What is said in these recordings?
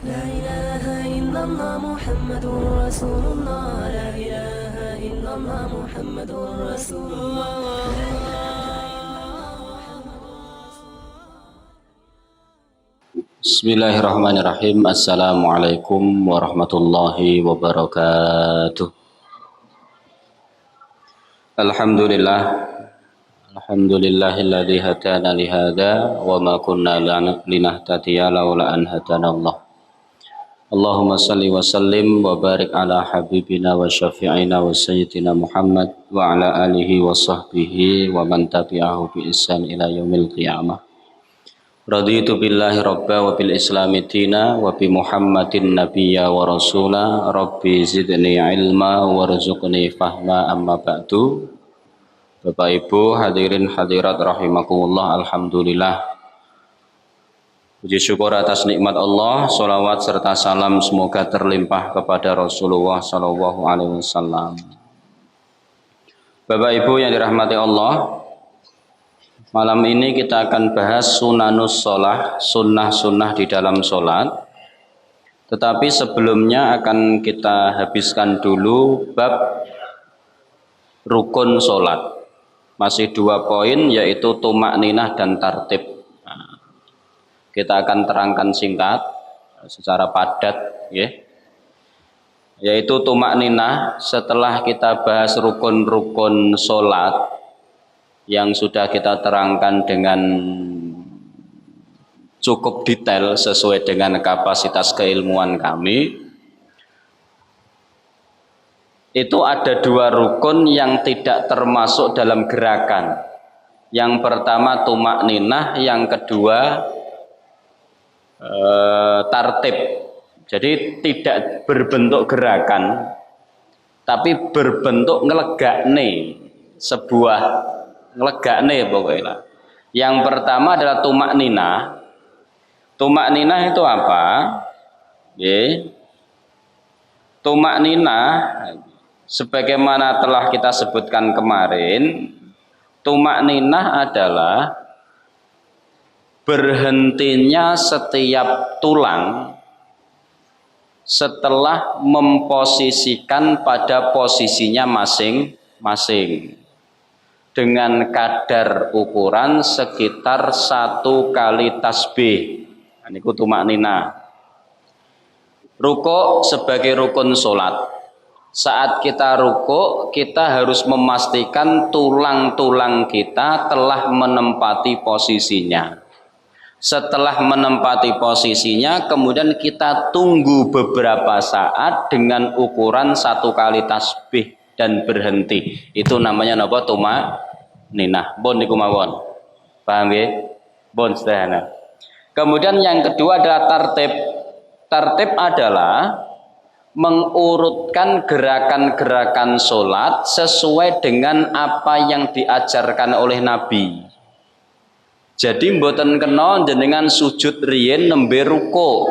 لا إله إلا الله محمد رسول الله. لا إله إلا الله محمد رسول الله. Bismillahirrahmanirrahim. Assalamualaikum warahmatullahi wabarakatuh. Alhamdulillah. Alhamdulillahilladzi hadana li hadza wa ma kunna linahtadiya laula an hadana Allah. Allahumma salli wa sallim wa barik ala habibina wa syafi'ina wa sayyidina Muhammad wa ala alihi wa sahbihi wa man tabi'ahu bi ihsan ila yaumil qiyamah. Raditu billahi rabba wa bil islami dina wa bi muhammadin nabiyya wa rasula rabbi zidni ilma warzuqni fahma amma ba'du. Bapak Ibu hadirin hadirat rahimakumullah, alhamdulillah, puji syukur atas nikmat Allah, salawat serta salam semoga terlimpah kepada Rasulullah sallallahu alaihi wasallam. Bapak Ibu yang dirahmati Allah, malam ini kita akan bahas sunanus sholah, sunnah-sunnah di dalam sholat. Tetapi sebelumnya akan kita habiskan dulu bab rukun sholat. Masih 2 poin, yaitu tumakninah dan tartib. Nah, kita akan terangkan singkat secara padat, ya. Yaitu tumakninah. Setelah kita bahas rukun-rukun sholat yang sudah kita terangkan dengan cukup detail sesuai dengan kapasitas keilmuan kami, itu ada 2 rukun yang tidak termasuk dalam gerakan. Yang pertama tumakninah, yang kedua tartib. Jadi tidak berbentuk gerakan, tapi berbentuk ngelegakne, sebuah ngelegakne pokoknya. Yang pertama adalah tumakninah. Tumakninah itu apa? Tumakninah sebagaimana telah kita sebutkan kemarin, tumakninah adalah berhentinya setiap tulang setelah memposisikan pada posisinya masing-masing dengan kadar ukuran sekitar 1 kali tasbih. Ini tumakninah. Rukuk sebagai rukun sholat. Saat kita rukuk, kita harus memastikan tulang-tulang kita telah menempati posisinya. Setelah menempati posisinya, kemudian kita tunggu beberapa saat dengan ukuran 1 kali tasbih dan berhenti. Itu namanya napa? Tumakninah. Bon niku mawon. Paham nggih? Bon sederhana. Kemudian yang kedua adalah tartib. Tartib adalah mengurutkan gerakan-gerakan sholat sesuai dengan apa yang diajarkan oleh Nabi. Jadi mboten kena jenengan sujud riyen nembe ruku.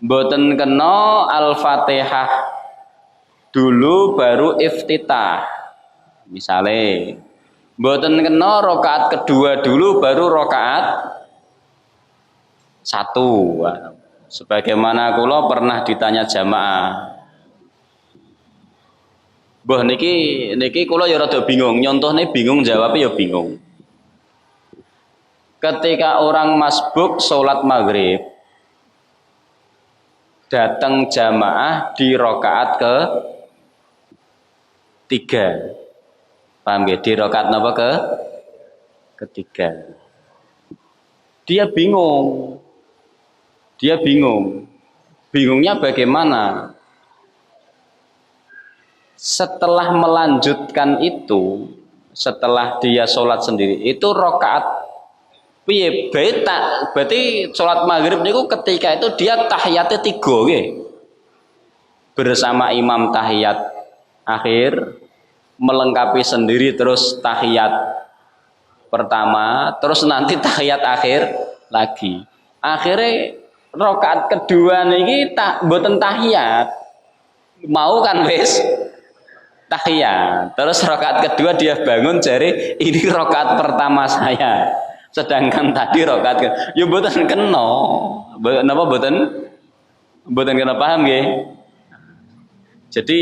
Mboten kena Al-Fatihah dulu baru iftitah. Misalnya mboten kena rakaat kedua dulu baru rakaat 1. Sebagaimana kula pernah ditanya jamaah, "Mbah niki kula ya rada bingung, nyontone bingung, jawabnya ya bingung." Ketika orang masbuk sholat maghrib, datang jamaah di rakaat ketiga. Paham ya? Di rakaat napa ketiga. Dia bingung. Bingungnya bagaimana? Setelah melanjutkan itu, setelah dia sholat sendiri, itu rakaat piye? Berarti sholat maghrib niku ketika itu dia tahiyatnya 3 nggih. Bersama imam tahiyat akhir, melengkapi sendiri terus tahiyat pertama, terus nanti tahiyat akhir lagi. Akhirnya rakaat kedua niki mboten tahiyat. Mau kan wis tahiyat. Terus rakaat kedua dia bangun jari, ini rakaat pertama saya. Sedangkan tadi rakaat ya mboten kena. Napa mboten kena paham nggih? Jadi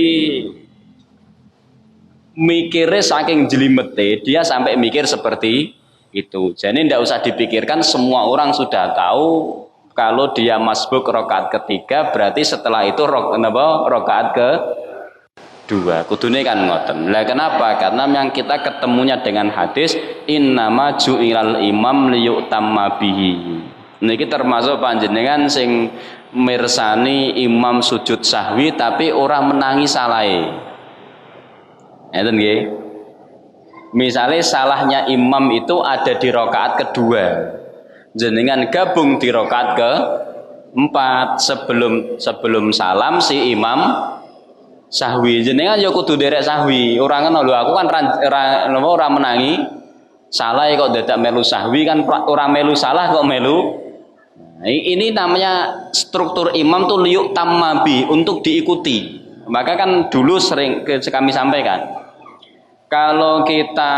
mikirnya saking jelimete dia sampai mikir seperti itu. Jadi tidak usah dipikirkan, semua orang sudah tahu kalau dia masbuk rakaat ketiga berarti setelah itu rakaat kedua. Kudune kan ngoten. Lah kenapa? Karena yang kita ketemunya dengan hadis innama ju'ilal imam liyutamma bihi. Niki termasuk panjenengan sing mirsani imam sujud sahwi tapi orang menangi salahe. Ngeten nggih. Misalnya salahnya imam itu ada di rakaat kedua. Jenengan gabung di rakaat ke-4 sebelum salam si imam sahwi. Jenengan ya kudu derek sahwi. Ora ngono lho, aku kan ora menangi salah kok dadak melu sahwi kan ora melu salah kok melu. Nah, ini namanya struktur imam tuh liyuk tamabi untuk diikuti. Maka kan dulu sering kami sampaikan, kalau kita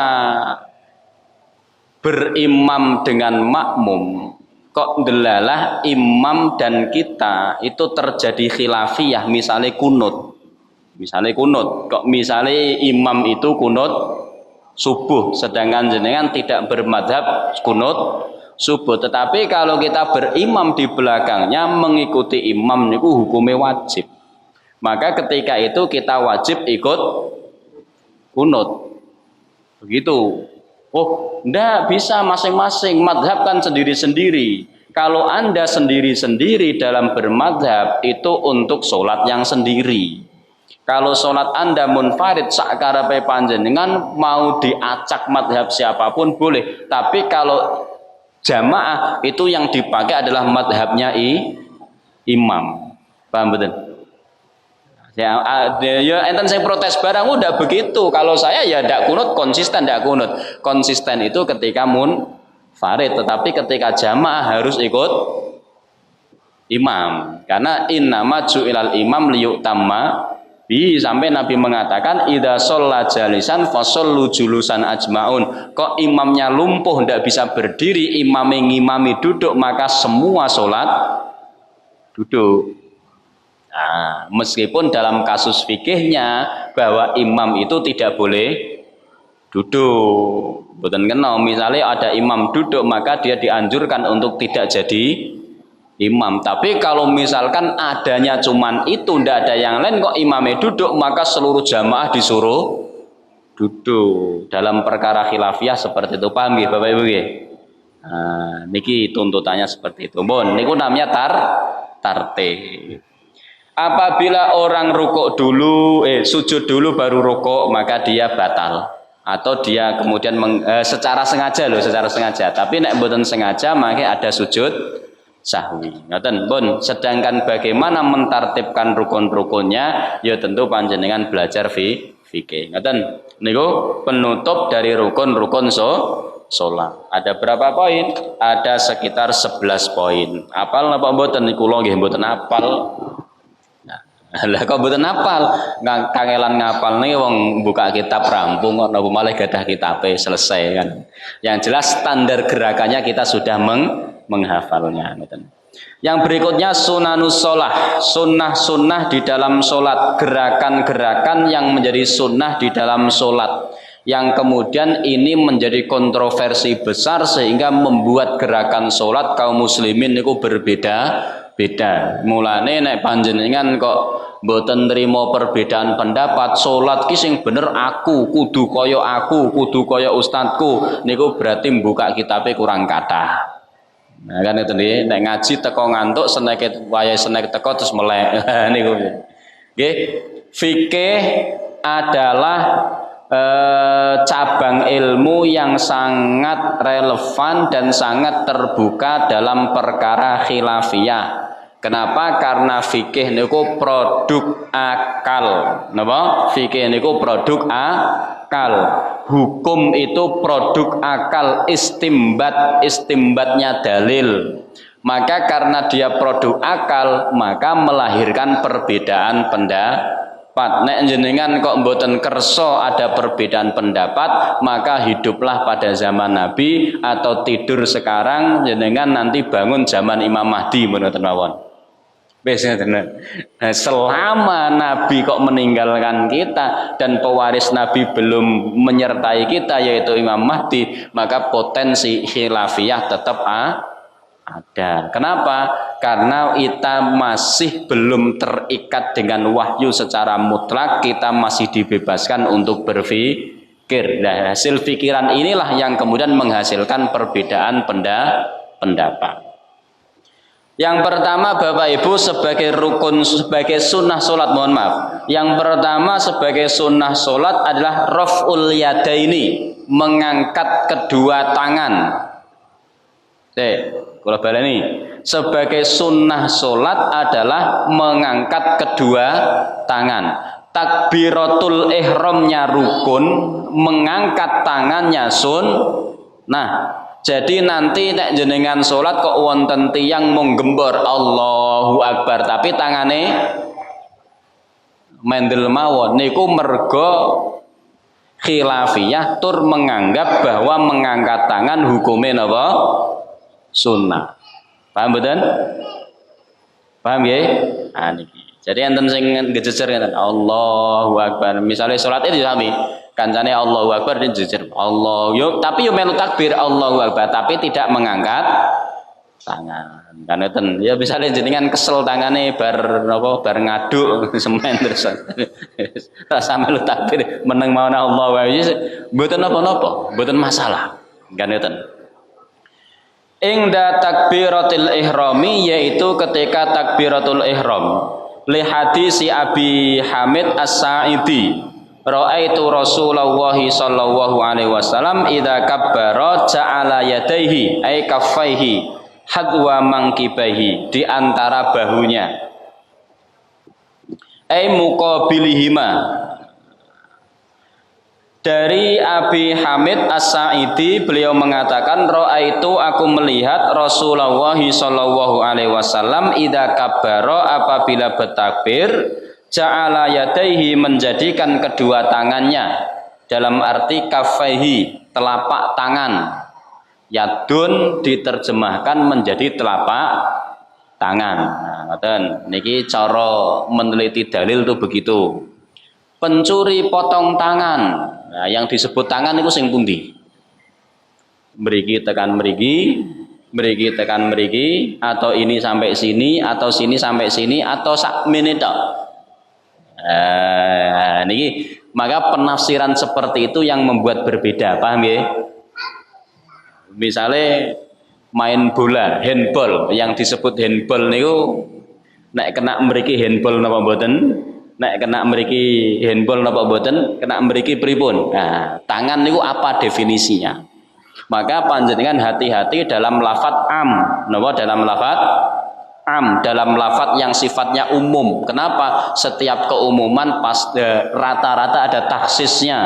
berimam dengan makmum kok delalah imam dan kita itu terjadi khilafiyah, misalnya kunut kok misalnya imam itu kunut subuh sedangkan jenengan tidak bermadhab kunut subuh, tetapi kalau kita berimam di belakangnya mengikuti imam niku hukumnya wajib, maka ketika itu kita wajib ikut kunut begitu. Oh, ndak bisa masing-masing, madhab kan sendiri-sendiri. Kalau Anda sendiri-sendiri dalam bermadhab itu untuk sholat yang sendiri. Kalau sholat Anda munfarid sakarepe panjenengan mau diacak madhab siapapun boleh, tapi kalau jamaah itu yang dipakai adalah madhabnya imam. Paham betul? Ya enten saya protes barang udah begitu. Kalau saya ya ndak kunut, konsisten ndak kunut. Konsisten itu ketika munfarid, tetapi ketika jamaah harus ikut imam. Karena innama ju'ilal imam liyutamma bi, sampai Nabi mengatakan idza shalla jalisan fasallu julusan ajmaun. Kok imamnya lumpuh ndak bisa berdiri, ngimami duduk, maka semua sholat duduk. Nah, meskipun dalam kasus fikihnya bahwa imam itu tidak boleh duduk, mboten kena. Misalnya ada imam duduk maka dia dianjurkan untuk tidak jadi imam. Tapi kalau misalkan adanya cuman itu, ndak ada yang lain, kok imamnya duduk, maka seluruh jamaah disuruh duduk. Dalam perkara khilafiyah seperti itu, paham nggih Bapak Ibu nggih? Nah, niki tuntutannya seperti itu. Bon, niku namanya tartib. Apabila orang rukuk dulu, sujud dulu baru rukuk, maka dia batal. Atau dia kemudian secara sengaja loh, secara sengaja. Tapi nek mboten sengaja, maka ada sujud sahwi. Ngoten, pun. Sedangkan bagaimana mentartibkan rukun-rukunnya, ya tentu panjenengan belajar fikih. Ngoten, niku penutup dari rukun-rukun sholat. Ada berapa poin? Ada sekitar 11 poin. Apal napa mboten niku lho nggih mboten apal. Lah kok mboten apal, kangelan ngapal nih wong buka kitab rampung kok napa malah gadah kitabe selesai kan. Yang jelas standar gerakannya kita sudah menghafalnya. Yang berikutnya sunanus sholah, sunnah-sunnah di dalam sholat, gerakan-gerakan yang menjadi sunnah di dalam sholat, yang kemudian ini menjadi kontroversi besar sehingga membuat gerakan sholat kaum muslimin itu berbeda-beda. Mulane nek panjenengan kok mboten nrimo perbedaan pendapat, sholat ki sing bener aku, kudu kaya ustadku, niku berarti buka kitabe kurang kathah. Nah kan itu nih, nek ngaji teko ngantuk, seneket wayahe senek teko terus melek. Niku. Nggih, fikih adalah cabang ilmu yang sangat relevan dan sangat terbuka dalam perkara khilafiyah. Kenapa? Karena fikih niku produk akal. Napa? Fikih niku produk akal. Hukum itu produk akal, istimbatnya dalil. Maka karena dia produk akal, maka melahirkan perbedaan Pat nek jenengan kok mboten kerso ada perbedaan pendapat, maka hiduplah pada zaman Nabi atau tidur sekarang jenengan nanti bangun zaman Imam Mahdi menoten mawon. Biasanya selama Nabi kok meninggalkan kita dan pewaris Nabi belum menyertai kita yaitu Imam Mahdi, maka potensi khilafiyah tetap ada. Kenapa? Karena kita masih belum terikat dengan wahyu secara mutlak, kita masih dibebaskan untuk berpikir. Nah, hasil pikiran inilah yang kemudian menghasilkan perbedaan pendapat. Yang pertama Bapak Ibu sebagai rukun, sebagai sunnah sholat, mohon maaf. Yang pertama sebagai sunnah sholat adalah raf'ul yadaini, mengangkat kedua tangan. Kalau baleni sebagai sunnah sholat adalah mengangkat kedua tangan. Takbiratul ihramnya rukun, mengangkat tangannya sunnah. Jadi nanti nek jenengan sholat kok wonten tiyang mung gembor Allahu Akbar tapi tangane mendel mawon niku mergo khilafiyah tur menganggap bahwa mengangkat tangan hukumnya apa? Sunnah. Paham betul? Paham ya? Niki. Jadi enten sing ngejejer ngeten Allahu Akbar. Misalnya salat itu sami. Kancane Allahu Akbar dijejer Allah. Yo tapi yo melu takbir Allahu Akbar tapi tidak mengangkat tangan. Kan ngeten. Ya misalnya jenengan kesel tangane bar napa bar ngaduk semen terus. Rasa melu takbir meneng mawon Allahu Akbar. Mboten napa-napa, mboten masalah. Kan ngeten. Ingda takbiratul ihrami yaitu ketika takbiratul ihram li hadisi Abi Hamid As-Sa'idi ra'aitu Rasulullah sallallahu alaihi wasallam idza kabbara ja'ala yadayhi ay kaffaihi hadwa mangkibaihi di antara bahunya ay muqabilihima. Dari Abi Hamid As-Sa'idi beliau mengatakan ra'aitu aku melihat Rasulullah sallallahu alaihi wasallam idza kabbara apabila bertakbir ja'ala yadaihi menjadikan kedua tangannya dalam arti kaffaihi telapak tangan. Yadun diterjemahkan menjadi telapak tangan. Nah, ngoten niki cara meneliti dalil itu begitu. Pencuri potong tangan. Nah, yang disebut tangan itu sing pundi? Mriki tekan mriki, mriki tekan mriki, atau ini sampai sini, atau sini sampai sini, atau sak menit tok. Niki maka penafsiran seperti itu yang membuat berbeda, paham ya? Misalnya main bola, handball, yang disebut handball niku nek kena mriki handball napa mboten? Nek kena mriki handball napa mboten, kena mriki pripun. Nah, tangan niku apa definisinya? Maka panjenengan hati-hati dalam lafadz am, napa dalam lafadz am, dalam lafadz yang sifatnya umum. Kenapa? Setiap keumuman rata-rata ada taksisnya.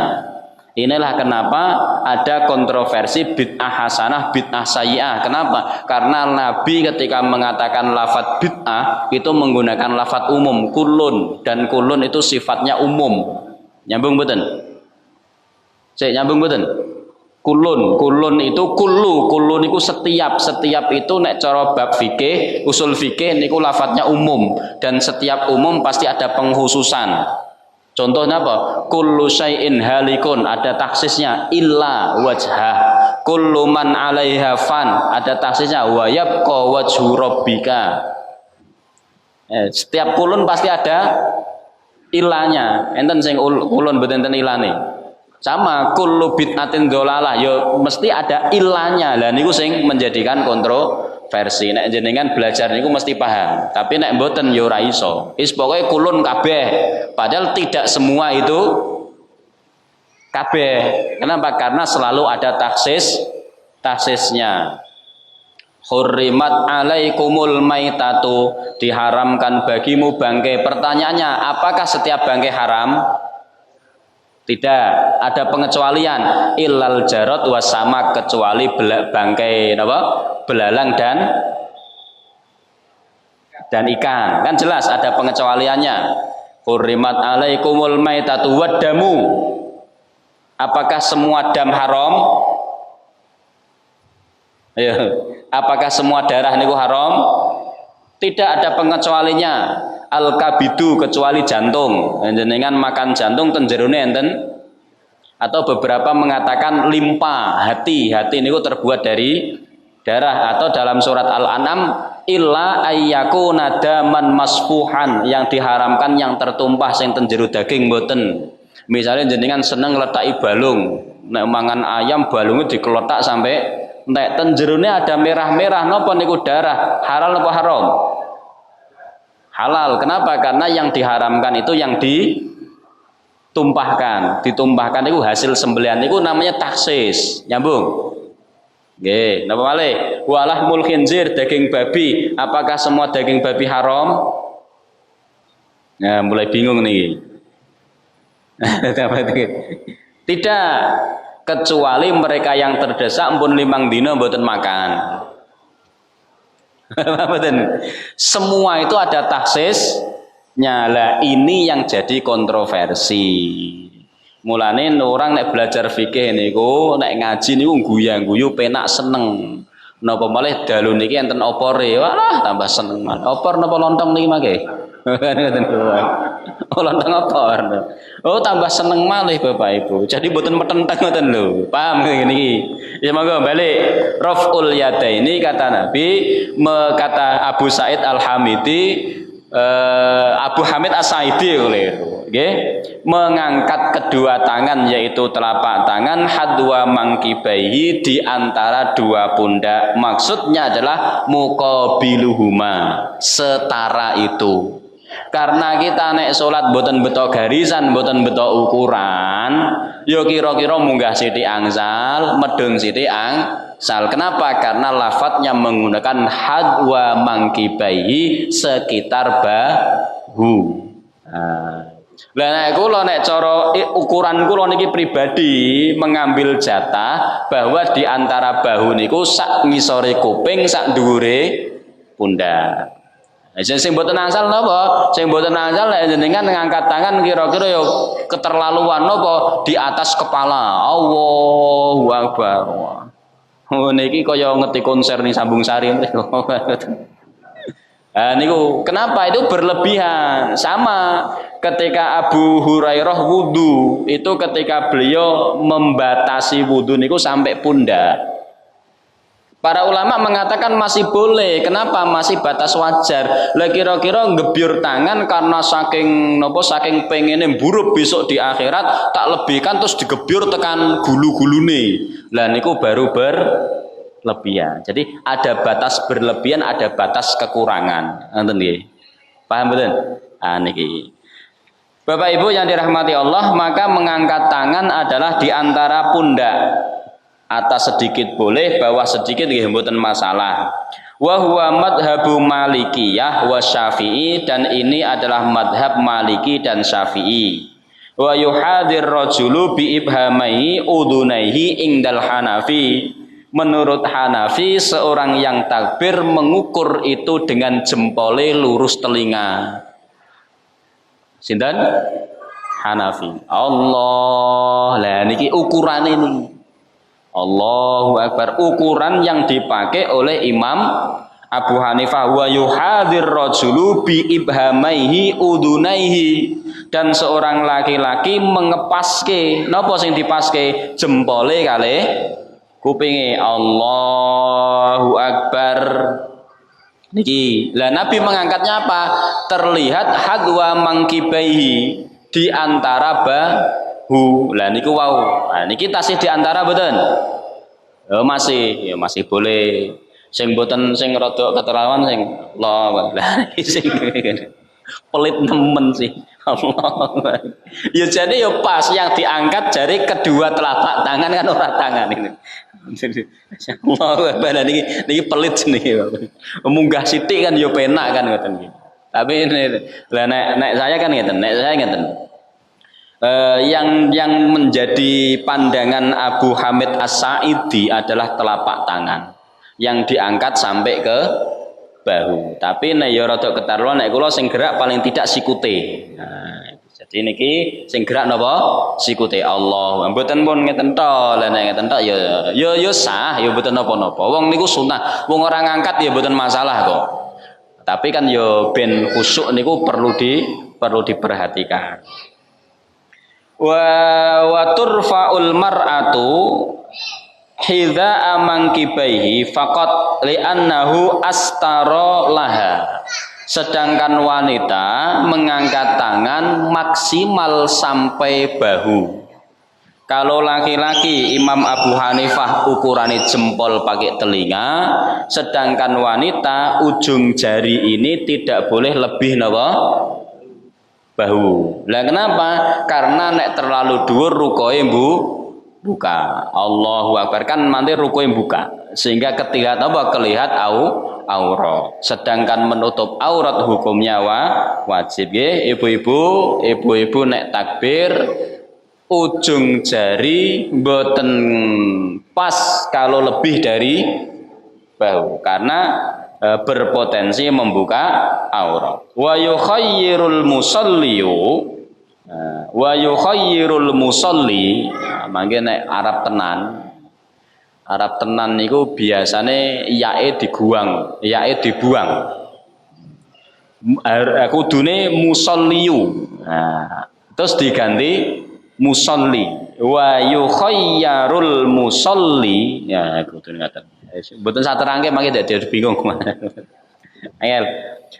Inilah kenapa ada kontroversi bid'ah hasanah, bid'ah sayyi'ah. Kenapa? Karena Nabi ketika mengatakan lafadz bid'ah itu menggunakan lafadz umum, kulun, dan kulun itu sifatnya umum. Nyambung mboten? Cek nyambung mboten? Kulun itu kulun itu setiap itu nek cara bab fikih, usul fikih niku lafadznya umum dan setiap umum pasti ada pengkhususan. Contohnya apa? Kullu syai'in halikun ada taksisnya illa wajhah. Kullu man 'alaiha fan ada taksisnya wa yabqa wajhu rabbika. Setiap kulun pasti ada ilahnya. Enten sing kulun mboten enten ilane. Sama kullu bid'atin dhalalah ya mesti ada ilahnya. Lah niku sing menjadikan kontroversi. Nek jenengan belajar niku mesti paham. Tapi nek mboten ya ora iso. Wis pokoke kulun kabeh. Padahal tidak semua itu kabeh. Kenapa? Karena selalu ada taksisnya. Hurrimat alaikumul maitatu diharamkan bagimu bangkai. Pertanyaannya, apakah setiap bangkai haram? Tidak, ada pengecualian illal jarot wasama kecuali bangkai apa? Belalang dan ikan. Kan jelas ada pengecualiannya. Hurrimat alaikumul maitatu waddamu. Apakah semua dam haram? Ayo, apakah semua darah niku haram? Tidak ada pengecualinya. Al-kabidu kecuali jantung. Jenengan makan jantung ten jerone enten. Atau beberapa mengatakan limpa, hati niku terbuat dari darah. Atau dalam surat Al-An'am illa ayyaku nadaman masfuhan, yang diharamkan yang tertumpah sing ten jero daging mboten. Misalnya jenengan seneng ngetaki balung, nek mangan ayam balungnya dikeletak sampai nek ten jerone ada merah-merah, napa niku darah, halal apa haram? Halal. Kenapa? Karena yang diharamkan itu yang ditumpahkan itu hasil sembelihan itu namanya taksis. Nyambung? Nggih, napa malih? Walahmul khinzir, daging babi. Apakah semua daging babi haram? Nah, mulai bingung nih. Tidak, kecuali mereka yang terdesak pun 5 dina mboten makan. Semua itu ada taksisnya. Lah ini yang jadi kontroversi. Mulane orang nek belajar fikih niku nek ngaji niku guyu-guyu penak seneng. Napa malih dalu niki enten opore, walah tambah seneng. Opor napa lontong niki mangke? Oh lontong opor. Oh tambah seneng malih Bapak Ibu. Jadi mboten metenteng ngoten lho. Paham niki? Ya monggo balik. Raf'ul yadaini kata Nabi, kata Abu Said Al-Hamidi, Abu Hamid As-Sa'idi nggih, mengangkat kedua tangan yaitu telapak tangan hadwa mangkibaihi di antara dua pundak. Maksudnya adalah muqabiluhuma, setara itu. Karena kita nek salat mboten beto garisan, mboten beto ukuran, yo kira-kira munggah sithik angsal, medhun sithik angsal. Kenapa? Karena lafadznya menggunakan hadwa mangkibaihi, sekitar bahu. Lah nek kula nek cara ukuran kula niki pribadi mengambil jatah bahwa di antara bahu niku sak ngisore kuping, sak dhuwure pundak. Sing mboten angsal napa? Sing mboten angsal nek jenengan ngangkat tangan kira-kira ya keterlaluan napa di atas kepala. Allahu Akbar. Oh niki kaya ngeti konser ning Sambung Sari mriku. Niku kenapa itu berlebihan? Sama ketika Abu Hurairah wudu, itu ketika beliau membatasi wudu niku sampai pundak. Para ulama mengatakan masih boleh. Kenapa? Masih batas wajar. Lah kira-kira ngebyur tangan karena saking napa saking pengene buruk besok di akhirat tak lebihkan terus digebyur tekan gulu-gulune. Lah niku baru berlebihan. Jadi ada batas berlebihan, ada batas kekurangan. Ngoten nggih. Paham mboten? Niki. Bapak Ibu yang dirahmati Allah, maka mengangkat tangan adalah di antara pundak. Atas sedikit boleh, bawah sedikit nggih mboten masalah. Wa huwa madhabu Malikiyah wa Syafi'i, dan ini adalah madhab Maliki dan Syafi'i. Wa yuhadir rajulu bi ibhamaihi udunaihi indal Hanafi. Menurut Hanafi, seorang yang takbir mengukur itu dengan jempole lurus telinga. Sinten? Hanafi. Allah. Lah niki ukurane niki. Allahu Akbar, ukuran yang dipakai oleh Imam Abu Hanifah. Wa yuhadir rajulu bi ibhamaihi udunaihi, dan seorang laki-laki mengepaske napa sing dipaske jempole kali kupinge. Allahu Akbar niki. Lah Nabi mengangkatnya apa? Terlihat hadwa mangkibaihi, di antara lah niku wau. Nah niki tasih di antara mboten? Masih boleh. Sing mboten sing rada keterlaluan sing Allah. Lah sing pelit nemen sih. Allah. Ya jadi ya pas yang diangkat jari kedua telapak tangan kan ora tangan ini. Allah Akbar niki pelit niki. Munggah sithik kan ya penak kan ngoten iki. Tapi lah nek saya kan ngeten, nek saya ngeten. Yang menjadi pandangan Abu Hamid As-Sa'idi adalah telapak tangan yang diangkat sampai ke bahu. Tapi nek ya rada keterlaluan nek kula sing gerak paling tidak sikute. Nah, Jadi niki sing gerak napa? Sikute Allah. Mboten pun ngeten tok, lha nek ngeten tok ya sah, ya mboten napa-napa. Wong niku sunah, wong ora ngangkat ya mboten masalah kok. Tapi kan ya ben khusyuk niku perlu diperhatikan. Wa turfa'ul mar'atu hidza amangkibaihi faqat li'annahu astara laha. Sedangkan wanita mengangkat tangan maksimal sampai bahu. Kalau laki-laki Imam Abu Hanifah ukurannya jempol pakai telinga, sedangkan wanita ujung jari ini tidak boleh lebih napa? Bahu. Lah kenapa? Karena nek terlalu dhuwur rukoe buka. Allahu Akbar, kan nanti rukoe buka. Sehingga ketika apa kelihat aurat. Sedangkan menutup aurat hukumnya wajib nggih. Ibu-ibu nek takbir ujung jari mboten pas kalau lebih dari bahu karena berpotensi membuka aurat. Wa yukhayyirul musalli mangke nek Arab tenan niku biasane yae dibuang. Kudune musalliyu. Terus diganti musalli. Wa yukhayyarul musalli. Ya kudune ngaten. Mboten saterangke mangke dadi bingung. Angel.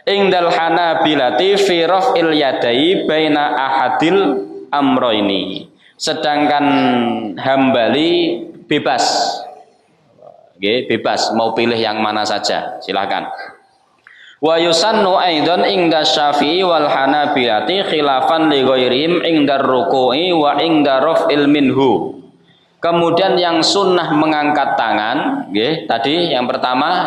Ingdal Hanabilati fi raf'il yadai baina ahadil amroini. Sedangkan Hambali bebas. Nggih, bebas mau pilih yang mana saja, silakan. Wa yusannu aidan ingda Syafi'i wal Hanabilati khilafan li ghairihim ingda ruku'i wa ingda raf'il minhu. Kemudian yang sunnah mengangkat tangan, nggih, tadi yang pertama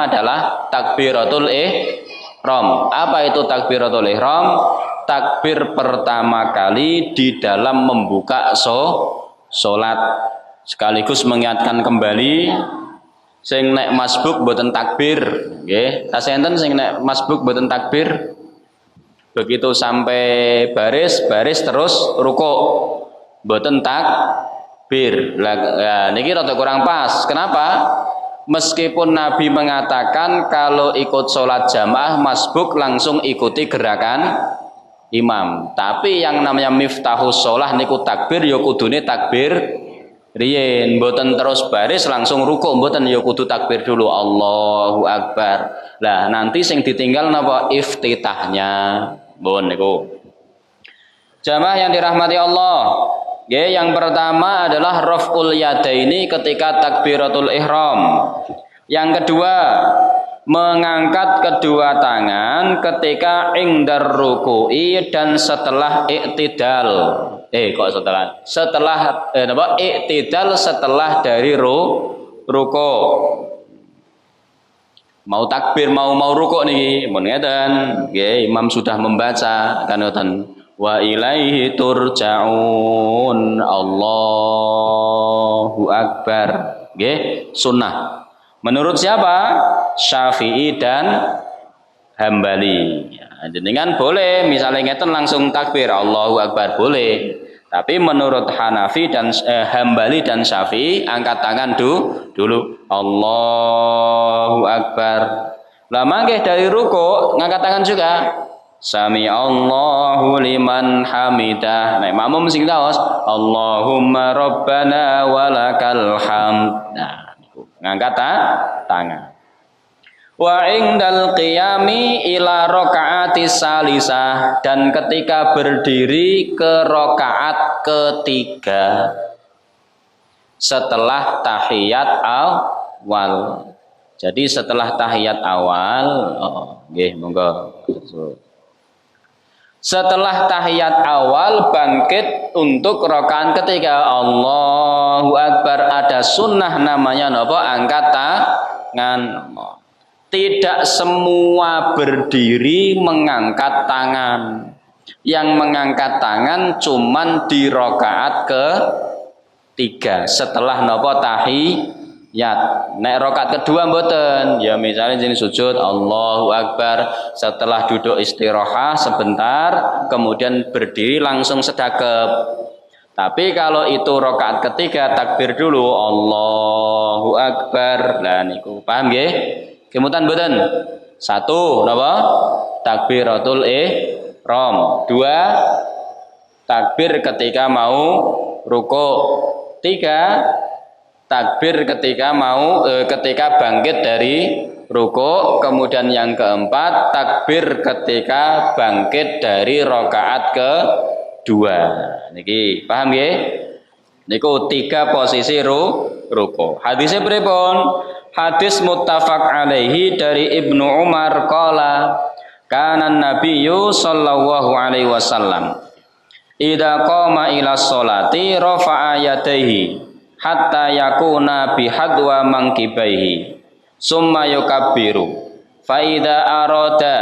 adalah takbiratul ihram. Apa itu takbiratul ihram? Takbir pertama kali di dalam membuka salat. Sekaligus mengingatkan kembali sing nek masbuk mboten takbir, nggih. Tasenten sing nek masbuk mboten takbir. Begitu sampai baris terus rukuk. Mboten takbir. Lah niki rada kurang pas. Kenapa? Meskipun Nabi mengatakan kalau ikut sholat jamaah masbuk langsung ikuti gerakan imam. Tapi yang namanya miftahus sholah niku takbir ya kudune takbir riyen, mboten terus baris langsung rukuk, mboten ya kudu takbir dulu Allahu Akbar. Lah nanti sing ditinggal napa iftitahnya. Mbon niku. Jamaah yang dirahmati Allah. Nggih, yang pertama adalah raf'ul yadaini ketika takbiratul ihram. Yang kedua, mengangkat kedua tangan ketika ingdar ruku'i dan setelah iktidal. Setelah iktidal setelah dari ruku. Mau takbir mau ruku niki mun ngeten nggih imam sudah membaca kan ngoten wa ilaihi turja'un Allahu Akbar nggih sunnah. Menurut siapa? Syafi'i dan Hambali. Ya, jenengan boleh misalnya ngeten langsung takbir Allahu Akbar boleh. Tapi menurut Hanafi dan Hambali dan Syafi'i angkat tangan dulu Allahu Akbar. Lah mangke dari ruku ngangkat tangan juga. Sami Allahu liman hamidah. Nek makmum sing taos Allahumma rabbana walakal hamd. Nah, ngangkat tangan. Wa indal qiyami ila rakaati salisah dan ketika berdiri ke rakaat ketiga setelah tahiyat awal. Jadi setelah tahiyat awal, nggih monggo. Setelah tahiyat awal bangkit untuk rakaat ketiga Allahu Akbar. Ada sunnah namanya napa angkat tangan. Tidak semua berdiri mengangkat tangan. Yang mengangkat tangan cuman di rakaat ketiga setelah napa Nek rakaat kedua mboten, ya misalnya jeneng sujud Allahu Akbar, setelah duduk istirahat sebentar, kemudian berdiri langsung sedekap. Tapi kalau itu rakaat ketiga takbir dulu Allahu Akbar. Lah niku paham nggih? Kemudian mboten. 1 napa? Takbiratul ihram. 2 takbir ketika mau rukuk. 3 takbir ketika ketika bangkit dari rukuk. Kemudian yang keempat takbir ketika bangkit dari rakaat kedua. Niki paham nggih? Niku 3 posisi rukuk. Hadisnya pripun? Hadis muttafaq alaihi dari Ibnu Umar qala kana nabiyyu sallallahu alaihi wasallam idza qama ila sholati rafa'a yadayhi hatta yakuna bihadwa mangkibaihi summa yukabbiru fa idza arada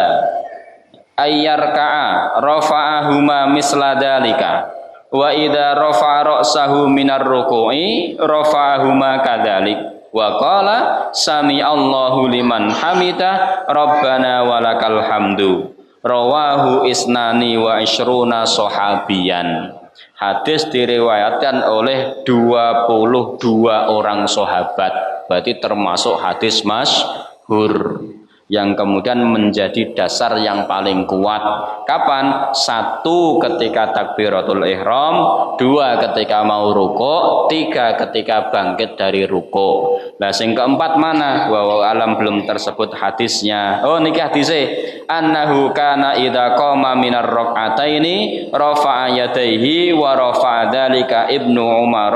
ayyarka'a rafa'ahuma misla dalika wa idza rafa'a ra'sahu minar ruku'i rafa'ahuma kadzalik wa qala sami Allahu liman hamidah rabbana walakal hamdu rawahu isnani wa isruna sahabiyan. Hadis diriwayatkan oleh 22 orang sahabat, berarti termasuk hadis masyhur yang kemudian menjadi dasar yang paling kuat. Kapan? 1 ketika takbiratul ihram, 2 ketika mau rukuk, 3 ketika bangkit dari rukuk. Nah, sing keempat mana? Wa alam belum tersebut hadisnya. Oh, niki hadise. Annahu kana idza qama minar rak'ataini rafa'a yadayhi wa rafa'a dzalika Ibnu Umar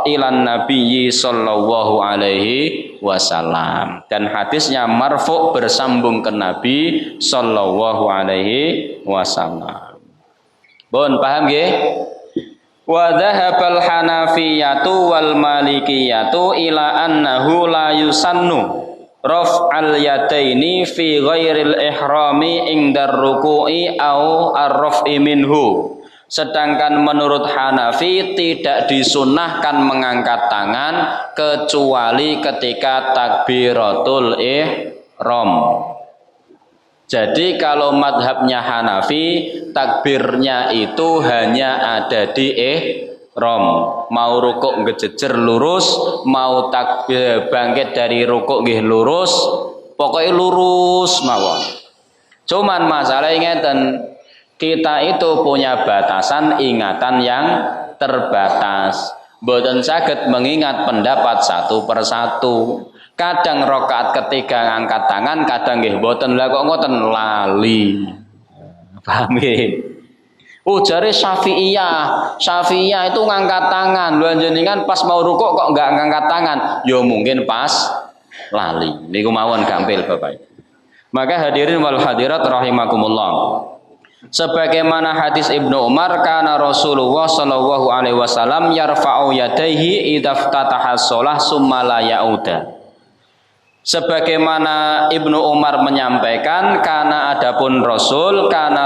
ilan nabiyyi sallallahu alaihi wasallam. Dan hadisnya marfu' bersambung ke Nabi sallallahu alaihi wasallam. Bon, paham nggih? Wa dhahabal hanafiyatu wal malikiyatu ila annahu la yusannu raf'al yadaini fi ghairil ihrami indar ruku'i au ar-raf'i minhu. Sedangkan menurut Hanafi tidak disunahkan mengangkat tangan kecuali ketika takbiratul ihram. Jadi kalau madhabnya Hanafi, takbirnya itu hanya ada di ihram. Mau rukuk ngejejer lurus, mau takbir bangkit dari rukuk nggih lurus, pokoknya lurus mawon. Cuman masalahnya ngeten, kita itu punya batasan ingatan yang terbatas. Mboten saged mengingat pendapat satu persatu. Kadang rakaat ketiga angkat tangan, kadang nggih mboten. Lah kok ngoten lali. Paham nggih? Ujare Syafi'iyah itu ngangkat tangan. Lho jenengan pas mau rukuk kok enggak ngangkat tangan? Ya mungkin pas lali. Niku mawon gampil Bapak. Maka hadirin wal hadirat rahimakumullah. Sebagaimana hadis Ibnu Umar, kana Rasulullah sallallahu alaihi wasallam yarfa'u yadayhi idza ftataha shalah summa la ya'uda. Sebagaimana Ibnu Umar menyampaikan, kana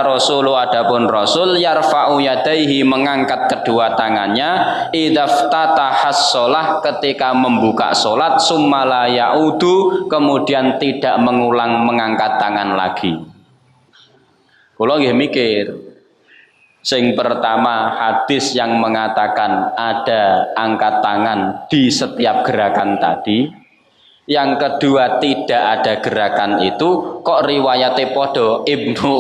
Rasulu adapun Rasul yarfa'u yadayhi mengangkat kedua tangannya idza ftataha shalah ketika membuka salat summa la ya'udu kemudian tidak mengulang mengangkat tangan lagi. Kula nggih mikir, sing pertama hadis yang mengatakan ada angkat tangan di setiap gerakan tadi, yang kedua tidak ada gerakan itu, kok riwayate podo Ibnu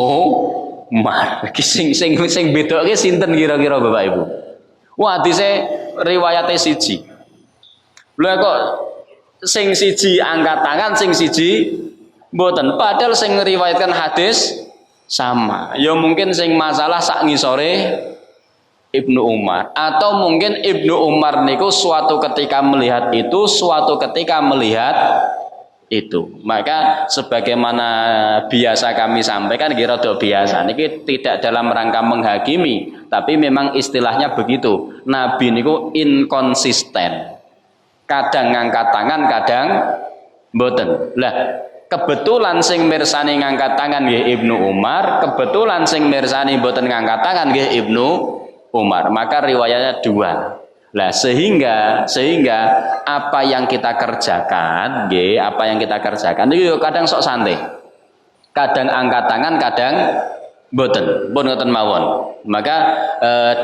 Umar. Sing bedoke sinten kira-kira Bapak Ibu? Wah, hadise riwayate siji. Lha kok sing siji angkat tangan, sing siji mboten. Padahal sing ngriwayatkan hadis sama. Ya mungkin sing masalah sak ngisore Ibnu Umar, atau mungkin Ibnu Umar niku suatu ketika melihat itu, suatu ketika melihat itu. Maka sebagaimana biasa kami sampaikan, kira biasa niki tidak dalam rangka menghakimi, tapi memang istilahnya begitu. Nabi niku inkonsisten. Kadang ngangkat tangan, kadang mboten. Lah kebetulan sing mirsani ngangkat tangan nggih Ibnu Umar, kebetulan sing mirsani mboten ngangkat tangan nggih Ibnu Umar. Maka riwayatnya dua. Lah sehingga apa yang kita kerjakan, nggih, apa yang kita kerjakan itu kadang sok santai. Kadang angkat tangan, kadang boten mawon. Maka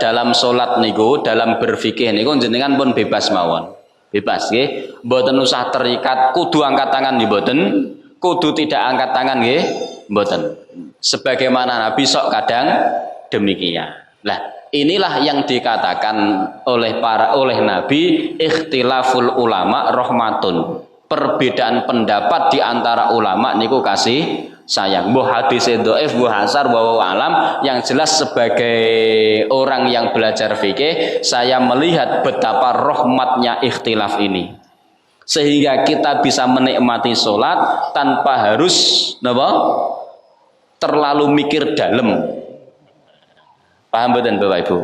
dalam salat niku, dalam berfikih niku jenengan pun bebas mawon. Bebas nggih, mboten usah terikat kudu angkat tangan nggih mboten, kudu tidak angkat tangan nggih mboten. Sebagaimana Nabi sok kadang demikian. Lah inilah yang dikatakan oleh Nabi ikhtilaful ulama rahmatun. Perbedaan pendapat di antara ulama niku kasih sayang. Mbah hadis dhaif, mbah hasar, mbah alam, yang jelas sebagai orang yang belajar fikih, saya melihat betapa rahmatnya ikhtilaf ini. Sehingga kita bisa menikmati sholat tanpa harus terlalu mikir dalam. Paham betul Bapak Ibu?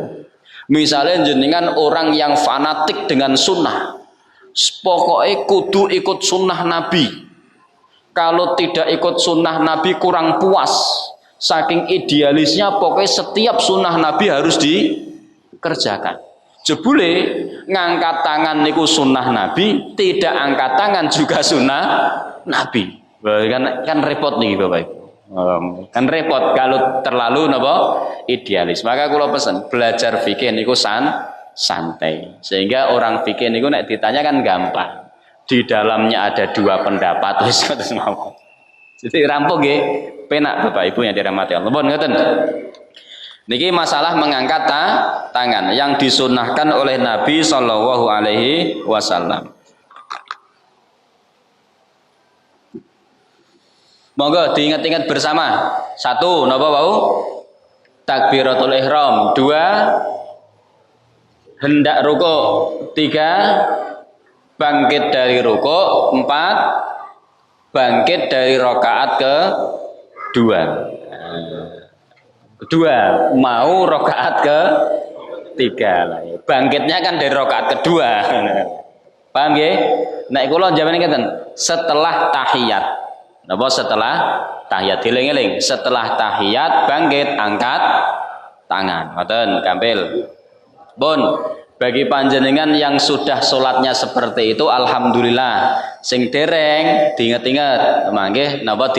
Misalnya jenengan orang yang fanatik dengan sunnah, pokoknya kudu ikut sunnah Nabi. Kalau tidak ikut sunnah Nabi kurang puas. Saking idealisnya pokoknya setiap sunnah Nabi harus dikerjakan. Jebule ngangkat tangan niku sunnah Nabi, tidak angkat tangan juga sunnah Nabi. Kan repot nih Bapak Ibu. Kan repot kalau terlalu idealis. Maka kula pesen belajar fikih niku santai. Sehingga orang fikih niku nek ditanya kan gampang. Di dalamnya ada dua pendapat wis ngoten mawon. Jadi rampung nggih, penak Bapak Ibu yang dirahmati Allah. Pun ngoten. Niki masalah mengangkat tangan yang disunnahkan oleh Nabi Shallallahu alaihi wasallam. Monggo diingat-ingat bersama. 1, napa wau? Takbiratul ihram. 2, hendak rukuk. 3, bangkit dari rukuk. 4, bangkit dari rakaat kedua. Mau rakaat ketiga lah. Bangkitnya kan dari rakaat kedua. Paham nggih? Nek kula jawabane ngeten, setelah tahiyat. Napa setelah tahiyat dieling-eling, setelah tahiyat bangkit angkat tangan. Ngoten, gampil. Pun bagi panjenengan yang sudah sholatnya seperti itu alhamdulillah. Sing dereng diinget-inget mangke napa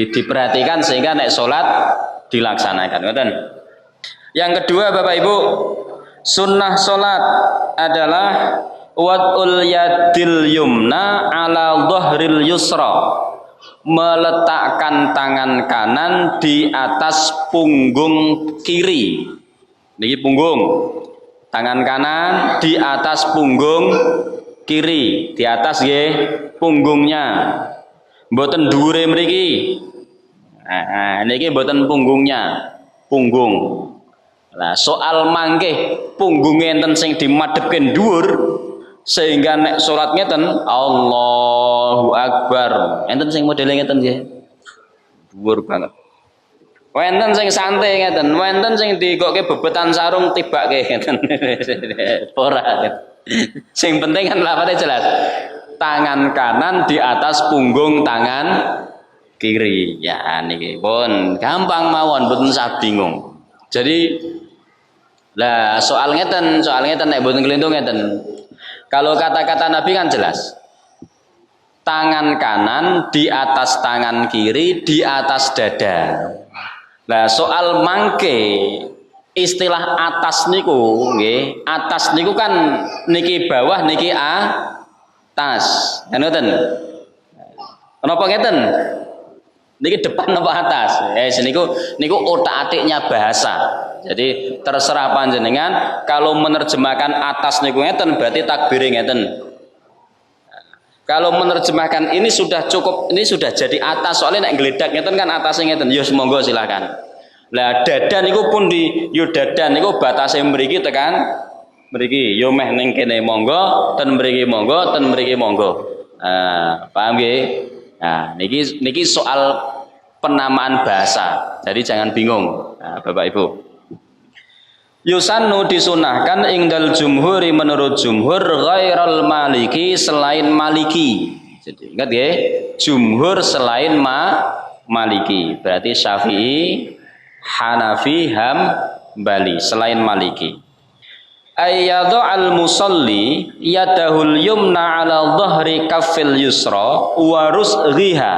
diperhatikan sehingga nek sholat dilaksanakan. Ngoten. Yang kedua Bapak Ibu, sunnah sholat adalah wad'ul yadil yumna ala dhahril yusra, meletakkan tangan kanan di atas punggung kiri. Niki punggung, tangan kanan di atas punggung kiri, di atas nggih punggungnya, mboten dhuwure mriki. Niki mboten punggungnya, punggung. Nah, soal mangke punggungnya enten sing dimadhepke dhuwur sehingga nek salat ngeten Allahu Akbar enten sing modele ngeten nggih dhuwur banget, wenten sing santai ngeten, wenten sing digokke bebetan sarung tibake ngeten. Ora sing penting kan lafate jelas, tangan kanan di atas punggung tangan kiri. Ya niki pun gampang mawon, mboten usah bingung. Jadi lah soal ngeten nek mboten kelintung ngeten. Kalau kata-kata Nabi kan jelas, tangan kanan di atas tangan kiri di atas dada. Nah soal mangke istilah atas niku, nggih, atas niku kan niki bawah niki atas, ngoten. Kenapa ngeten? Niki depan napa atas? Niku otak-atiknya bahasa. Jadi terserah panjenengan, kalau menerjemahkan atas niku ngeten berarti takbir ngeten. Kalau menerjemahkan ini sudah cukup, ini sudah jadi atas, soalnya nek gledak ngeten kan atasnya ngeten. Yo monggo silakan. Lah dada niku pun yo dada niku batase mriki tekan mriki. Yo meh ning kene monggo, ten mriki monggo, ten mriki monggo. Paham nggih? Nah, niki soal penamaan bahasa. Jadi jangan bingung, Bapak Ibu. Yusannu disunahkan ingdal jumhuri menurut jumhur ghairal maliki selain maliki. Jadi ingat ya, jumhur selain maliki. Berarti Syafi'i, Hanafi, Hambali selain maliki. ayyadhu al musalli yadahul yumna ala dhahri kaffil yusra wa rusghiha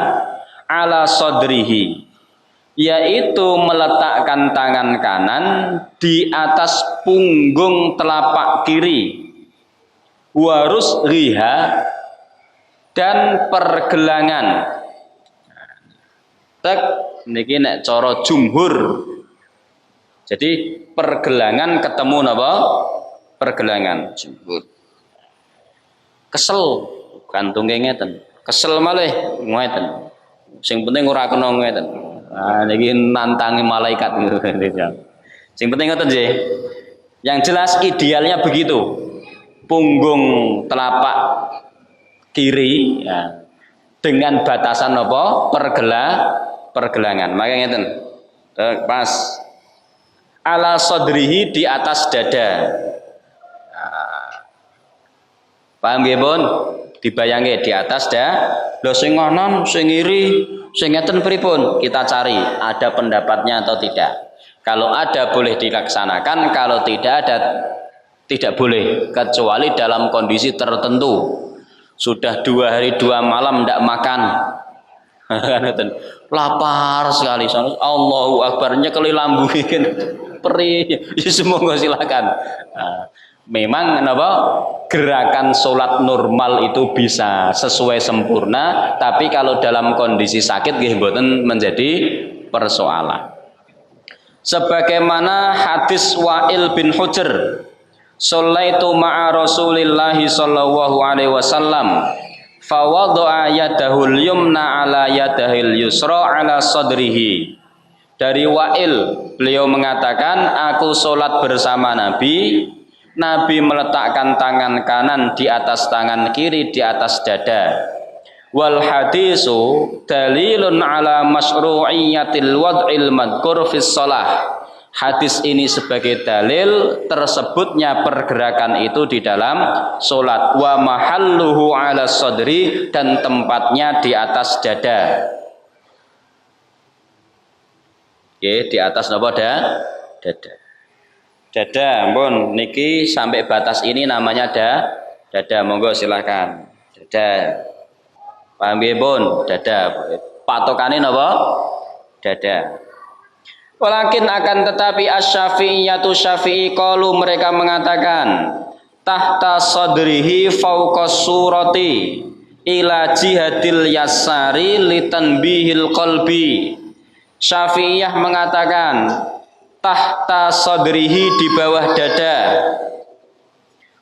ala sadrihi, yaitu meletakkan tangan kanan di atas punggung telapak kiri, wa rusghiha, dan pergelangan. Tek niki nek cara jumhur. Jadi pergelangan ketemu napa? Pergelangan jumhur. Kesel gantunge ngeten. Kesel malih ngeten. Sing penting ora kena ngeten. Nah niki nantangi malaikat. Sing penting ngoten nggih. Yang jelas idealnya begitu. Punggung telapak kiri ya, dengan batasan apa? Pergelangan. Maka ngeten. Pas ala sodrihi, di atas dada. Paham nggih, Pun? Dibayangke di atas lho sing ngono, sing iri, sing ngeten pripun? Kita cari ada pendapatnya atau tidak. Kalau ada boleh dilaksanakan, kalau tidak ada tidak boleh, kecuali dalam kondisi tertentu. Sudah 2 hari 2 malam tidak makan. Lapar sekali. Allahu Akbar, nyekeli lambu perih. Semoga silakan. Memang kenapa gerakan sholat normal itu bisa sesuai sempurna, tapi kalau dalam kondisi sakit nggih mboten menjadi persoalan. Sebagaimana hadis Wa'il bin Hujr, "Shallaitu ma'a Rasulillahi sallallahu alaihi wasallam, fa wada'a yadahul yumna ala yadahil yusra ala sadrihi." Dari Wa'il, beliau mengatakan, aku sholat bersama Nabi. Nabi meletakkan tangan kanan di atas tangan kiri di atas dada. Wal hadisu dalilun ala masyru'iyyatil wad'il madkur fis shalah. Hadis ini sebagai dalil tersebutnya pergerakan itu di dalam sholat. Wa mahalluhu ala sadri, dan tempatnya di atas dada. Oke, di atas apa dada? Dada, ampun, niki sampai batas ini namanya dada. Monggo silahkan. Dada. Paham nggih, Pun? Dada. Patokane napa? Dada. Walakin akan tetapi asy-Syafi'iyatu Syafi'i qalu, mereka mengatakan tahta sadrihi fauqa surati ila jihadil yasari litanbihil qalbi. Syafi'iyah mengatakan tahta sadrihi, di bawah dada,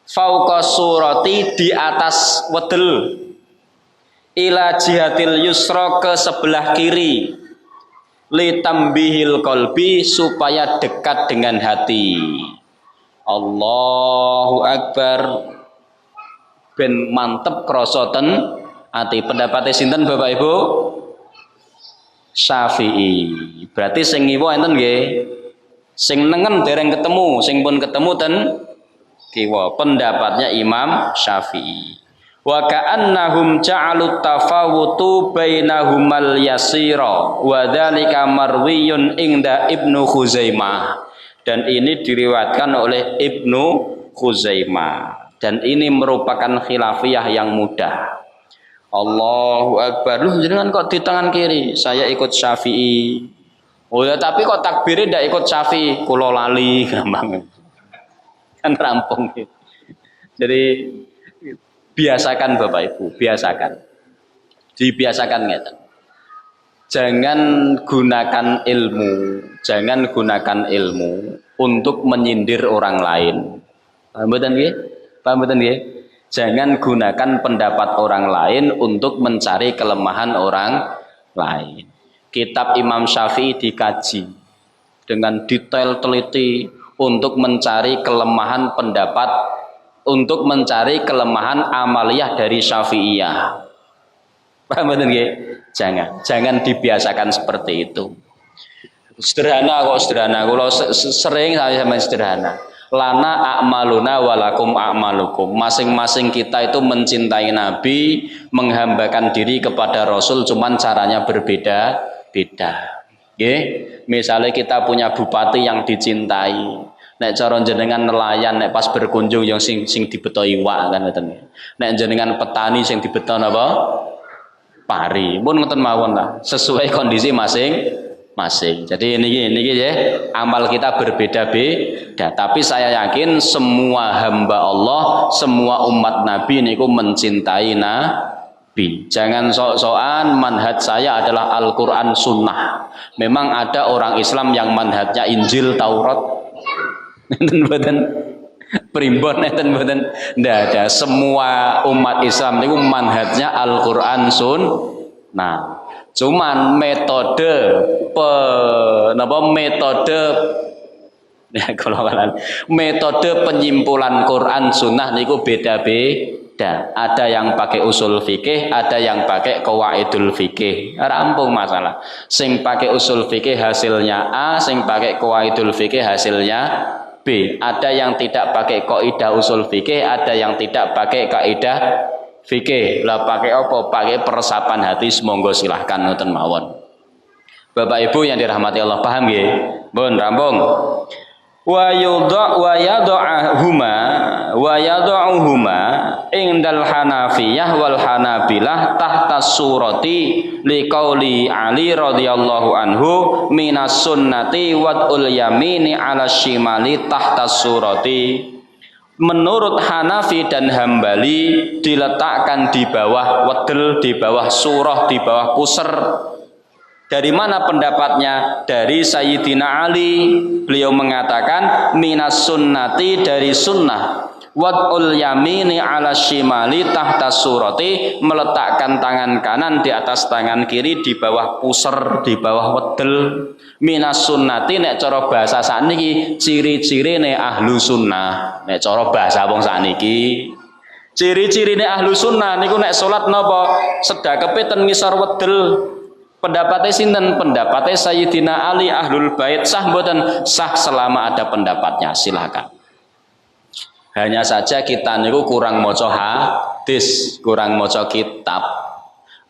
fauqa surati, di atas wedel, ila jihatil yusra, ke sebelah kiri, litambihil qalbi, supaya dekat dengan hati. Allahu Akbar, ben mantep krasa ten ati. Pendapatnya sinten Bapak Ibu? Syafi'i. Berarti sing ngiwa enten nggih. Sing nengen dereng ketemu, sing pun ketemu ten kiwa. Pendapatnya Imam Syafi'i. Wa ka'annahum ja'alut tafawutu bainahumal yasira wa dzalika marwiyun inda Ibnu Khuzaimah. Dan ini diriwayatkan oleh Ibnu Khuzaimah, dan ini merupakan khilafiyah yang mudah. Allahu Akbar. Loh, jenengan kok di tangan kiri? Saya ikut Syafi'i. Oh ya, tapi kok takbirnya tidak ikut Syafi'i? Kulo lali, gampang. Kan rampung. Jadi biasakan Bapak Ibu, biasakan. Dibiasakan ngeten. Jangan gunakan ilmu untuk menyindir orang lain. Paham mboten nggih? Paham mboten nggih? Jangan gunakan pendapat orang lain untuk mencari kelemahan orang lain. Kitab Imam Syafi'i dikaji dengan detail teliti untuk mencari kelemahan pendapat, untuk mencari kelemahan amaliyah dari Syafi'iyah. Paham betul nggih? Jangan dibiasakan seperti itu. Sederhana kok, sederhana. Kalau sering saya sama sederhana. Lana a'maluna walakum a'malukum. Masing-masing kita itu mencintai Nabi, menghambakan diri kepada Rasul, cuman caranya berbeda-beda. Nggih, misalnya kita punya bupati yang dicintai. Nek cara jenengan nelayan nek pas berkunjung yang sing dibeto iwak kan ngoten. Nek jenengan petani sing dibeto napa? Pari. Pun ngoten mawon lah, sesuai kondisi masing-masing. Jadi niki ya, amal kita berbeda-beda, tapi saya yakin semua hamba Allah, semua umat Nabi niku mencintai Nabi. Jangan sok-sokan manhaj saya adalah Al-Qur'an Sunnah. Memang ada orang Islam yang manhajnya Injil Taurat. Mboten primbon enten mboten. Ndak ada. Semua umat Islam niku manhajnya Al-Qur'an Sunnah. Cuman metode metode penyimpulan Quran Sunnah niku beda-beda. Ada yang pakai usul fikih, ada yang pakai qawaidul fikih. Rampung masalah. Sing pakai usul fikih hasilnya A, sing pakai qawaidul fikih hasilnya B. Ada yang tidak pakai kaidah usul fikih, ada yang tidak pakai kaidah fikih. Lah pakai apa? Pakai peresapan hati. Monggo silahkan ngoten mawon. Bapak Ibu yang dirahmati Allah, paham nggih? Pun rampung. Wa yad'uhuma indal Hanafiyah wal Hanabilah tahta surati liqauli Ali radhiyallahu anhu minas sunnati wad'ul yamini ala shimali tahta surati. Menurut Hanafi dan Hambali diletakkan di bawah wedel, di bawah surah, di bawah kuser. Dari mana pendapatnya? Dari Sayyidina Ali. Beliau mengatakan minas sunnati, dari sunnah. Wad'ul yamini ala shimali tahta surati, meletakkan tangan kanan di atas tangan kiri di bawah puser, di bawah wedel. Minas sunnati nek cara bahasa sakniki ciri-cirine ahlu sunnah. Nek cara bahasa wong sakniki ciri-cirine ahlu sunnah niku nek salat napa? Sedakepe ten ngisor wedel. Pendapatnya sinten? Pendapatnya Sayyidina Ali Ahlul Bait. Sah mboten? Sah selama ada pendapatnya, silakan. Hanya saja kita niku kurang maca hadis, kurang maca kitab.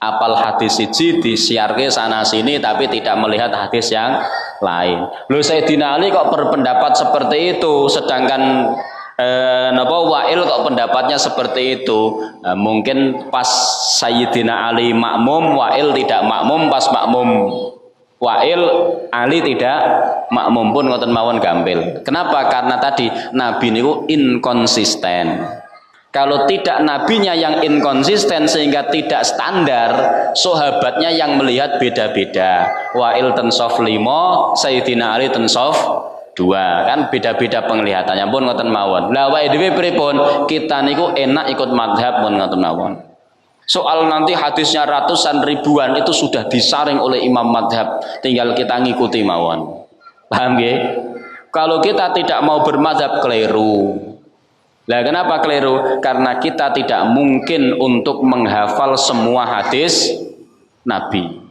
Apal hadis siji disiarke sana sini tapi tidak melihat hadis yang lain. Lho Sayyidina Ali kok berpendapat seperti itu, sedangkan Wa'il kok pendapatnya seperti itu. Mungkin pas Sayyidina Ali makmum, Wa'il tidak makmum. Pas makmum Wa'il, Ali tidak makmum pun ngoten mawon gampil. Kenapa? Karena tadi Nabi niku inkonsisten. Kalau tidak nabinya yang inkonsisten sehingga tidak standar, sahabatnya yang melihat beda-beda. Wa'il ten sof 5, Sayyidina Ali ten sof 2, kan beda-beda penglihatannya pun ngoten mawon. Lah wae dhewe pripun? Kita niku enak ikut madhab pun ngoten mawon. Soal nanti hadisnya ratusan ribuan itu sudah disaring oleh imam madhab, tinggal kita ngikuti mawon. Paham nggih? Kalau kita tidak mau bermadhab keliru. Lah kenapa keliru? Karena kita tidak mungkin untuk menghafal semua hadis Nabi.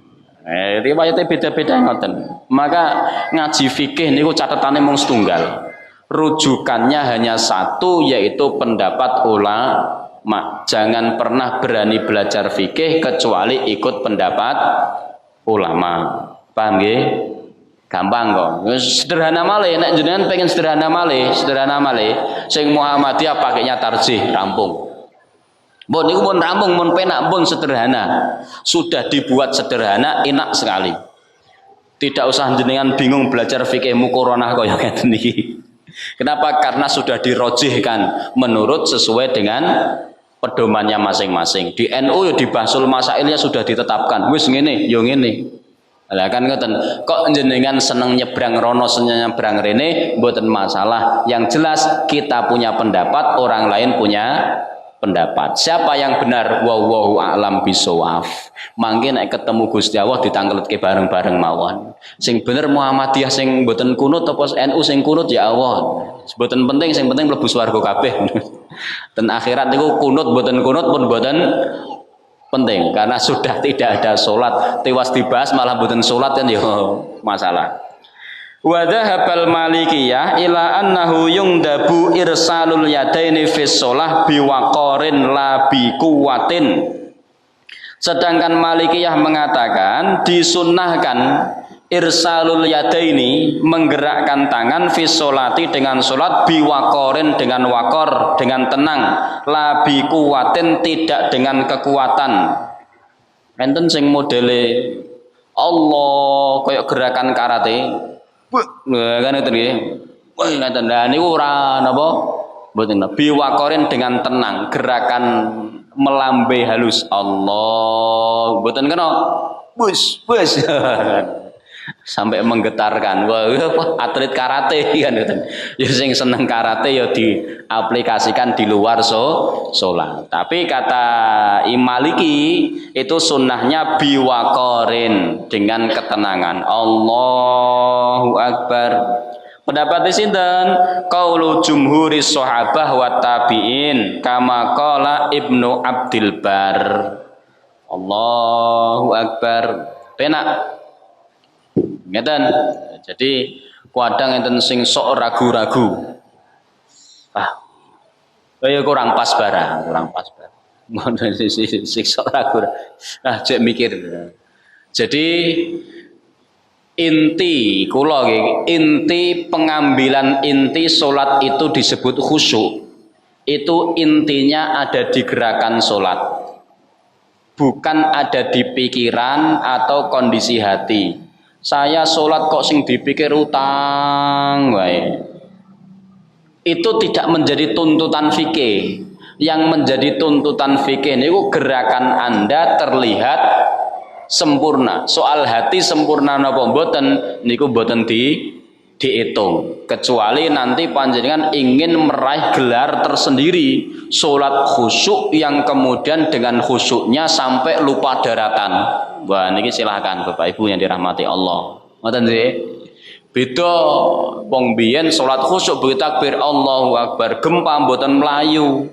Riwayatnya beda-beda ngoten. Maka ngaji fikih niku catatane mung setunggal. Rujukannya hanya satu, yaitu pendapat ulama. Jangan pernah berani belajar fikih kecuali ikut pendapat ulama. Paham nggih? Gampang kok. Sederhana malih, nek jenengan pengen sederhana malih. Sing Muhammadiyah pakainya tarjih, rampung. Bon niku pun rampung, pun penak, pun sederhana. Sudah dibuat sederhana, enak sekali. Tidak usah jenengan bingung belajar fikih muqaranah kaya ngeten niki. Kenapa? Karena sudah dirojihkan menurut sesuai dengan pedomannya masing-masing. Di NU ya di Bahsul Masailnya sudah ditetapkan. Wis ngene, yo ngene. Lah kan ngoten. Kok jenengan seneng nyebrang rono, seneng nyebrang rene, mboten masalah. Yang jelas kita punya pendapat, orang lain punya pendapat. Siapa yang benar? Wallahu a'lam bishawab. Mangke nek ketemu Gusti Allah ditangkeletke bareng-bareng mawon. Sing bener Muhammadiyah sing mboten kunut apa NU sing kunut ya Allah. Mboten penting, sing penting mlebu swarga kabeh. Dan akhirat niku kunut mboten kunut pun mboten penting karena sudah tidak ada salat. Tewas dibahas malah mboten salat kan ya masalah. Wa dhahabal malikiyah ila annahu yungdabu irsalul yadaini fis shalah biwaqarin la bi quwwatin. Sedangkan Malikiyah mengatakan disunnahkan irsalul yadaini, menggerakkan tangan, fi sholati dengan sholat, biwakorin dengan wakor, dengan tenang, la bi kuwatin tidak dengan kekuatan. Enten sing modele Allah kayak gerakan karate. Kan itu nggih. Wah, ngaten. Lah niku ora napa? Mboten. Biwakorin dengan tenang, gerakan melambai halus. Allah, mboten kena. Bus. Sampai menggetarkan. Wah, atlet karate kan gitu. Ya sing seneng karate ya diaplikasikan di luar sholat. Tapi kata Imaliki itu sunnahnya biwakorin, dengan ketenangan. Allahu Akbar. Pendapat sinten qaulu jumhuris sahabah wa tabi'in kama qala Ibnu Abdil Bar. Allahu Akbar. Penak. Ngeten. Jadi kadang enten sing sok ragu-ragu. Ya kurang pas barang. Mon sing sok ragu. Cek mikir. Jadi inti kula inti pengambilan inti salat itu disebut khusyuk. Itu intinya ada di gerakan salat. Bukan ada di pikiran atau kondisi hati. Saya sholat kok sing dipikir utang wae. Itu tidak menjadi tuntutan fikih. Yang menjadi tuntutan fikih niku gerakan Anda terlihat sempurna. Soal hati sempurna napa mboten niku mboten dihitung. Kecuali nanti panjenengan ingin meraih gelar tersendiri, sholat khusyuk yang kemudian dengan khusyuknya sampai lupa daratan. Wah, niki silahkan Bapak Ibu yang dirahmati Allah. Ngoten nggih. Beda wong biyen salat khusyuk begitu takbir Allahu Akbar, gempa mboten melayu.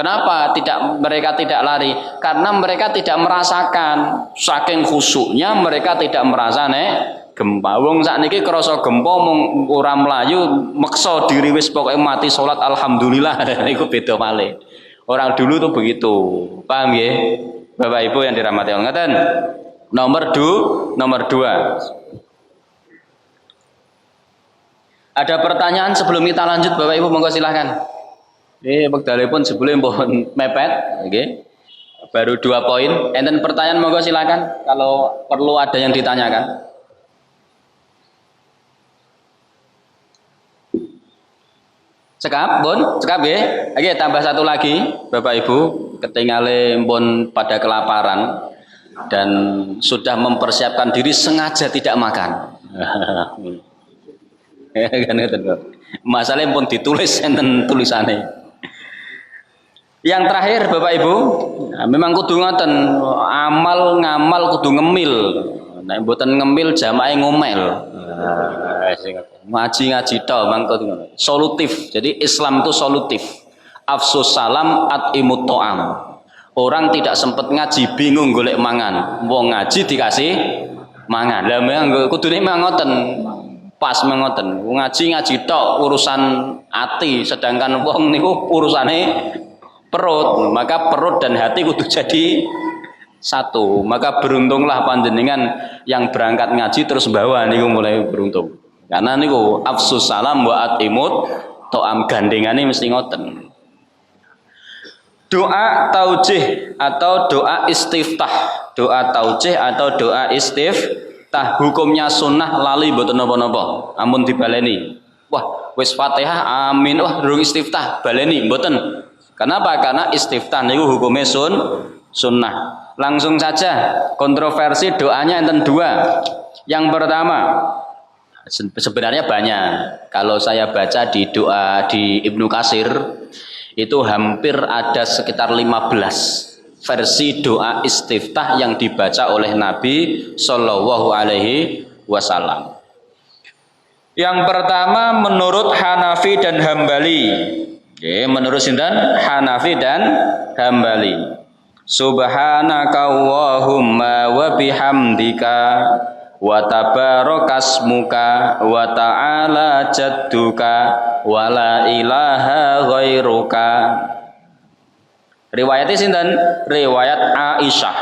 Kenapa mereka tidak lari? Karena mereka tidak merasakan. Saking khusyuknya mereka tidak merasa gempa. Wong sakniki krasa gempa mung ora melayu, meksa diri wis pokoke mati salat alhamdulillah. Niku beda malih. Orang dulu tuh begitu. Paham nggih? Bapak Ibu yang dirahmati Allah. Ngeten. Nomor 2. Ada pertanyaan sebelum kita lanjut Bapak Ibu, monggo silahkan. Wekdalipun sebelum pun mepet, nggih. Baru 2 poin. Enten pertanyaan monggo silahkan kalau perlu ada yang ditanyakan. Cekap nggih. Oke, tambah satu lagi Bapak Ibu, ketinggalan pun pada kelaparan dan sudah mempersiapkan diri sengaja tidak makan. Masalahnya pun ditulis enten tulisannya. Yang terakhir Bapak Ibu, memang kudu ngoten, ngamal kudu ngemil. Nek mboten ngemil jamaah ngomel. Ngaji tok mangko solutif. Jadi Islam itu solutif. Afsus salam atimut to'am. Orang tidak sempat ngaji bingung golek mangan. Wong ngaji dikasih mangan. Lah memang kudune ngoten. Pas mengoten. Ngaji tok urusan ati, sedangkan wong niku urusane perut. Maka perut dan hati kudu jadi satu. Maka beruntunglah panjenengan yang berangkat ngaji terus bawa niku mulai beruntung. Karena niku afsus salam wa atimut to'am, gandengane mesti ngoten. Doa taujih atau doa istiftah. Doa taujih atau doa istiftah hukumnya sunnah lali mboten napa-napa. Ampun dibaleni. Wah, wis Fatihah amin. Wah, durung istiftah baleni mboten. Kenapa? Karena istiftah niku hukumnya sunnah. Langsung saja, kontroversi doanya enten 2. Yang pertama, sebenarnya banyak. Kalau saya baca di doa di Ibnu Katsir itu hampir ada sekitar 15 versi doa istiftah yang dibaca oleh Nabi Shallallahu Alaihi Wasallam. Yang pertama menurut Hanafi dan Hambali. Menurut sinten? Hanafi dan Hambali. Subhanaka Allahumma wa bihamdika wa tabarakasmuka wa ta'ala jadduka wa la ilaha ghairuka. Riwayatnya sinten? Riwayat Aisyah.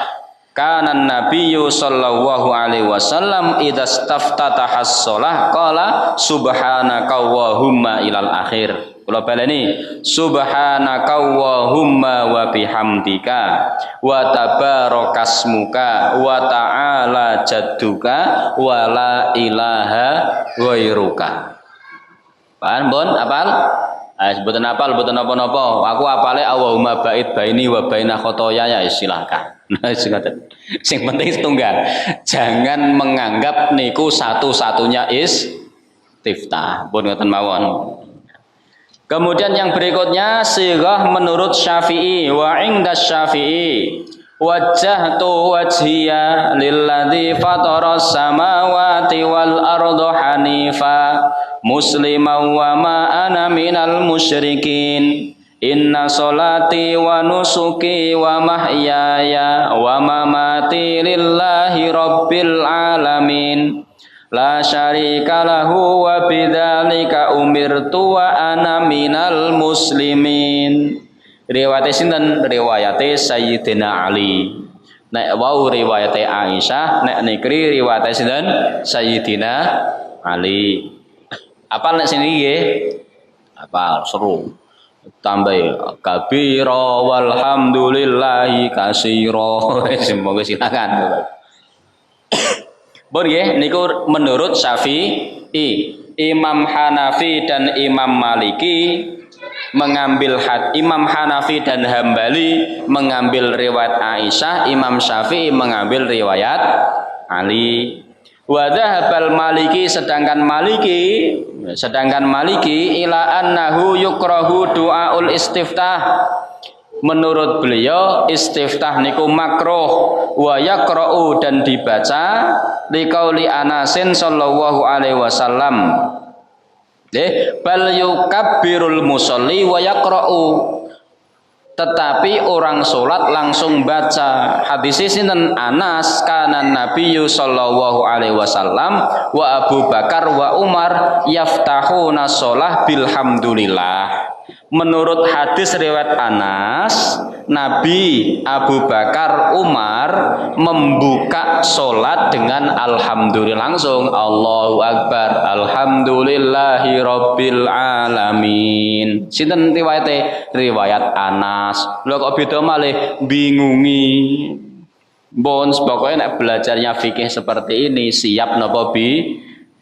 Kana nabiyyu sallallahu alaihi wasallam idza staftataha shalah qala subhanaka wahumma ilal akhir. Kula baleni subhanaka wahumma wa bihamdika wa tabarakasmuka wa ta'ala jadduka wa la ilaha ghairuka. Paham bon apal? Sebutan apal, sebutan apa-apa. Aku apale Allahumma ba'id baini wa baina khotoya ya silakan. Sing penting setunggal. Jangan menganggap niku satu-satunya istiftah. Pun ngoten mawon. Kemudian yang berikutnya sighah menurut Syafi'i wa inda Syafi'i wajjahtu wajhiya lilladzi fataras samawati wal arda hanifa musliman wa ma ana minal musyrikin inna sholati wa nusuki wa mahyaya wa mamati lillahi rabbil alamin la syarika lahu wa bidzalika umirtu wa ana minal muslimin. Riwayat sinten? Riwayat Sayyidina Ali. Nek wau riwayat Aisyah, nek niki riwayat sinten? Sayyidina Ali. Apal nek sini nggih? Apal seru. Tambah kabira walhamdulillahi katsira. Semoga silakan. Bon nggih niku menurut Syafi'i. Imam Hanafi dan Imam Maliki mengambil Imam Hanafi dan Hambali mengambil riwayat Aisyah, Imam Syafi'i mengambil riwayat Ali. Wa dhahabal Maliki sedangkan Maliki ila annahu yukrahu du'aul istiftah. Menurut beliau istiftah niku makruh wa yaqra'u dan dibaca liqauli Anasin sallallahu alaihi wasallam. Bal yukabbirul musolli wa yaqra'u. Tetapi orang sholat langsung baca. Hadis sinten? Anas kana nabiyyu sallallahu alaihi wasallam wa Abu Bakar wa Umar yaftahuna sholah bilhamdulillah. Menurut hadis riwayat Anas, Nabi, Abu Bakar, Umar membuka sholat dengan alhamdulillah langsung. Allahu Akbar, alhamdulillahi rabbil alamin. Sinten riwayate? Riwayat Anas. Lho kok beda malih? Bingungi. Bon, pokoknya nek belajarnya fikih seperti ini siap napa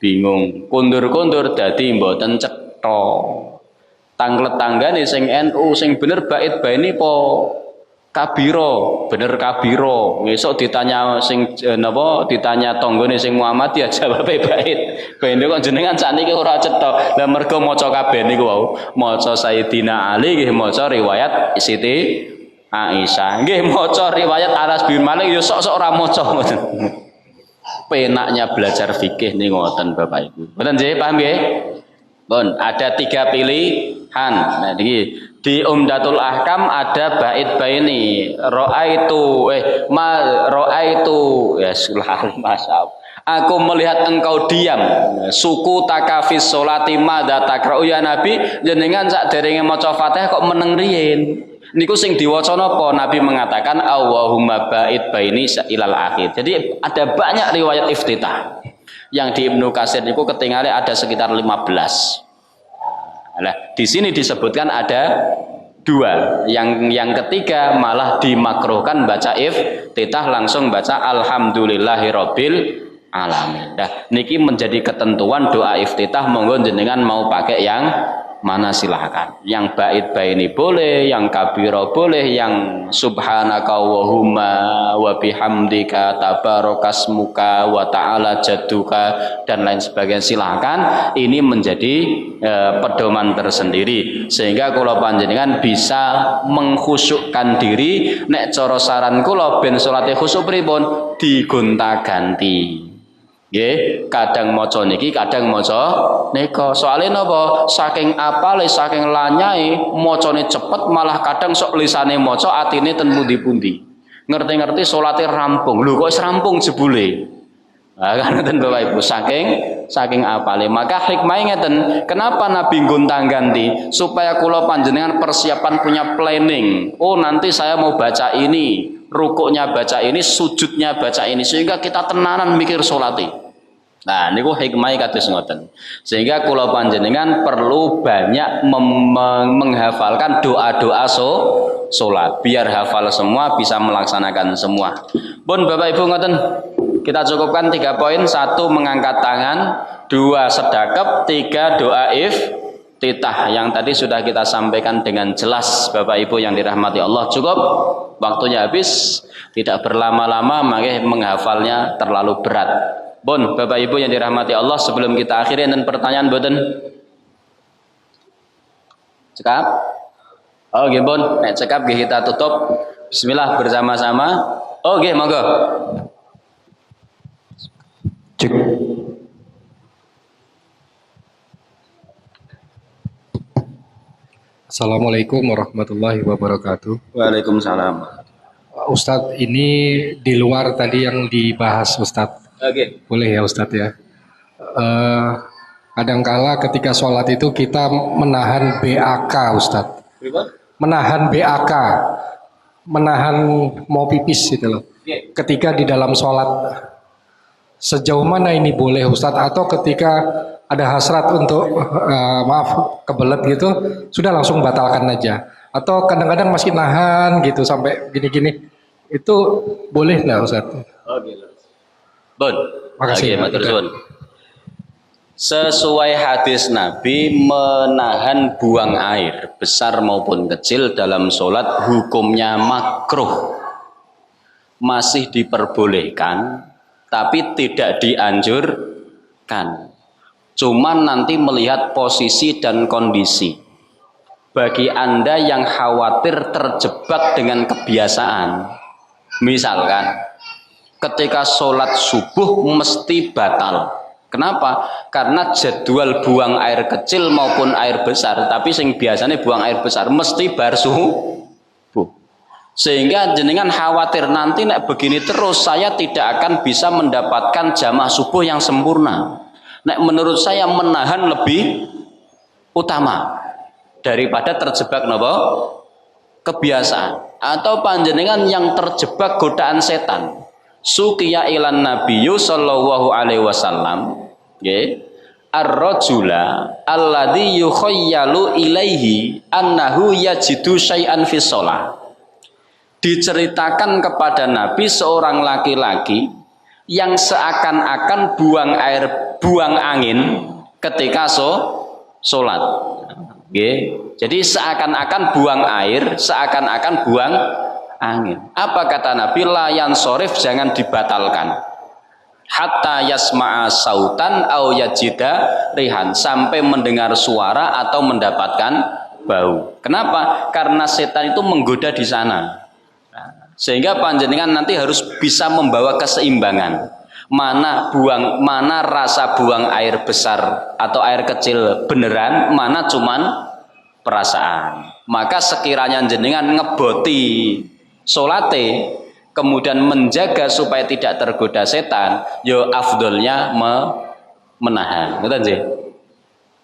bingung. Kundur-kundur dadi mboten cetha. Tanglet tanggane sing NU sing bener bait baini po kabiro, bener kabiro. Besok ditanya sing napa ditanya tanggane sing Muhammad ya jawabe bait. Baine kok jenengan sakniki ora cetha. Lah mergo maca kabeh niku wau. Maca Sayyidina Ali nggih maca riwayat Siti Aisyah. Nggih maca riwayat Anas bin Malik ya sok-sok ora maca ngoten. Penaknya belajar fikih nih ngoten Bapak Ibu. Mboten nggih paham nggih? Bon, ada 3 pilihan. Nah, di Umdatul Ahkam ada bait baini. Ro'aitu ya sulah masyaallah. Aku melihat engkau diam. Suku takafis sholati madza takra'u ya Nabi, jenengan sakderenge maca Fatihah kok meneng riyin. Niku sing diwaca napa? Nabi mengatakan Allahumma ba'id baini ilal akhir. Jadi ada banyak riwayat iftitah. Yang di Ibnu Katsir niku ketinggalan ada sekitar 15. Nah, di sini disebutkan ada 2. Yang ketiga malah dimakruhkan baca iftitah langsung baca alhamdulillahirabbil alamin. Nah, niki menjadi ketentuan doa iftitah, monggo jenengan mau pakai yang mana silahkan. Yang bait baini boleh, yang kabiro boleh, yang subhanaka wahumma wa bihamdika tabarakasmuka wa ta'ala jadduka dan lain sebagainya silahkan. Ini menjadi pedoman tersendiri sehingga kula panjenengan bisa mengkhusyukkan diri. Nek cara saran kula ben salate khusyuk pripun? Digonta-ganti. Nggih, kadang maca niki, kadang maca nika. Soale napa? Saking apale, saking lanyae, macane cepet malah kadang sok lisane maca atine ten pundi-pundi. Ngerti-ngerti salate rampung. Lho kok wis rampung jebule. Nah, kan ngeten Bapak Ibu, saking apale. Maka hikmahnya ngeten, kenapa Nabi gonta-ganti? Supaya kula panjenengan persiapan punya planning. Oh, nanti saya mau baca ini. rukuknya baca ini, sujudnya baca ini, sehingga kita tenanan mikir sholati. Nah, niku hikmah kados ngoten. Sehingga kula panjenengan perlu banyak menghafalkan doa-doa salat biar hafal semua, bisa melaksanakan semua. Pun Bapak Ibu ngoten, kita cukupkan 3 poin. 1 mengangkat tangan, 2 sedekap, 3 doa iftitah yang tadi sudah kita sampaikan dengan jelas. Bapak Ibu yang dirahmati Allah, cukup, waktunya habis, tidak berlama-lama, makanya menghafalnya terlalu berat. Bon, Bapak Ibu yang dirahmati Allah, sebelum kita akhiri dan pertanyaan boten cekap. Oke, bon, nek cekap kita tutup. Bismillah bersama-sama. Oke, monggo. Cek. Assalamualaikum warahmatullahi wabarakatuh. Waalaikumsalam. Ustadz, ini di luar tadi yang dibahas Ustadz. Oke. Boleh ya Ustadz ya. Kadangkala ketika sholat itu kita menahan BAK Ustadz. Menahan BAK, menahan mau pipis gitu loh. Ketika di dalam sholat, sejauh mana ini boleh Ustadz? Atau ketika ada hasrat untuk maaf kebelet gitu, sudah langsung batalkan aja. Atau kadang-kadang masih nahan gitu sampai gini-gini, itu boleh nggak Ustadz? Oke. Bon, makasih. Matur suwun. Sesuai hadis Nabi, menahan buang air besar maupun kecil dalam sholat hukumnya makruh, masih diperbolehkan, tapi tidak dianjurkan. Cuman nanti melihat posisi dan kondisi. Bagi Anda yang khawatir terjebak dengan kebiasaan, misalkan ketika sholat subuh mesti batal. Kenapa? Karena jadwal buang air kecil maupun air besar, tapi sing biasanya buang air besar mesti bar subuh. Sehingga jenengan khawatir nanti nek begini terus saya tidak akan bisa mendapatkan jamaah subuh yang sempurna. Nek menurut saya menahan lebih utama daripada terjebak nopo kebiasaan. Atau panjenengan yang terjebak godaan setan. Suqiya ilan nabiyyu sallallahu alaihi wasallam, nggih, ar-rajula alladzi yukhayyalu ilaihi annahu yajidu syai'an fi shalah. Diceritakan kepada Nabi seorang laki-laki yang seakan-akan buang angin ketika salat. Nggih. Jadi seakan-akan buang air, seakan-akan buang angin. Apa kata Nabi? Layan sorif, jangan dibatalkan. Hatta yasma'a sautan au yajida rihan, sampai mendengar suara atau mendapatkan bau. Kenapa? Karena setan itu menggoda di sana. Sehingga panjenengan nanti harus bisa membawa keseimbangan. Mana rasa buang air besar atau air kecil beneran, mana cuman perasaan. Maka sekiranya jenengan ngeboti solate, kemudian menjaga supaya tidak tergoda setan, yo afdolnya menahan. Ngerti sih?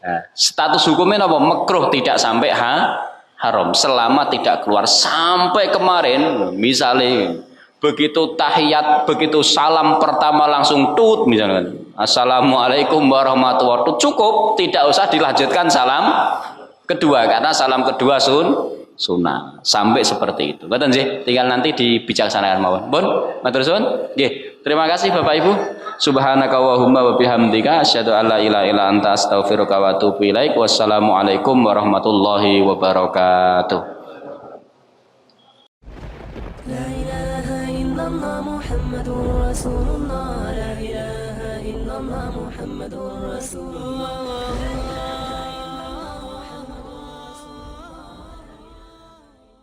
Nah, status hukumnya apa? Makruh, tidak sampai haram selama tidak keluar. Sampai kemarin misalnya begitu tahiyat, begitu salam pertama langsung tut misalnya, assalamualaikum warahmatullahi wabarakatuh, cukup, tidak usah dilanjutkan salam kedua, karena salam kedua sunnah. Sampai seperti itu. Betul sih? Tinggal nanti dibijaksanakan mawon. Bon, matur suwun. Nggih. Terima kasih Bapak Ibu. Subhanaka Allahumma wa bihamdika asyhadu an la ilaha illa anta astaghfiruka wa atubu ilaik. Wassalamualaikum warahmatullahi wabarakatuh. La ilaha illallah Muhammadur Rasulullah. La ilaha illallah Muhammadur Rasulullah.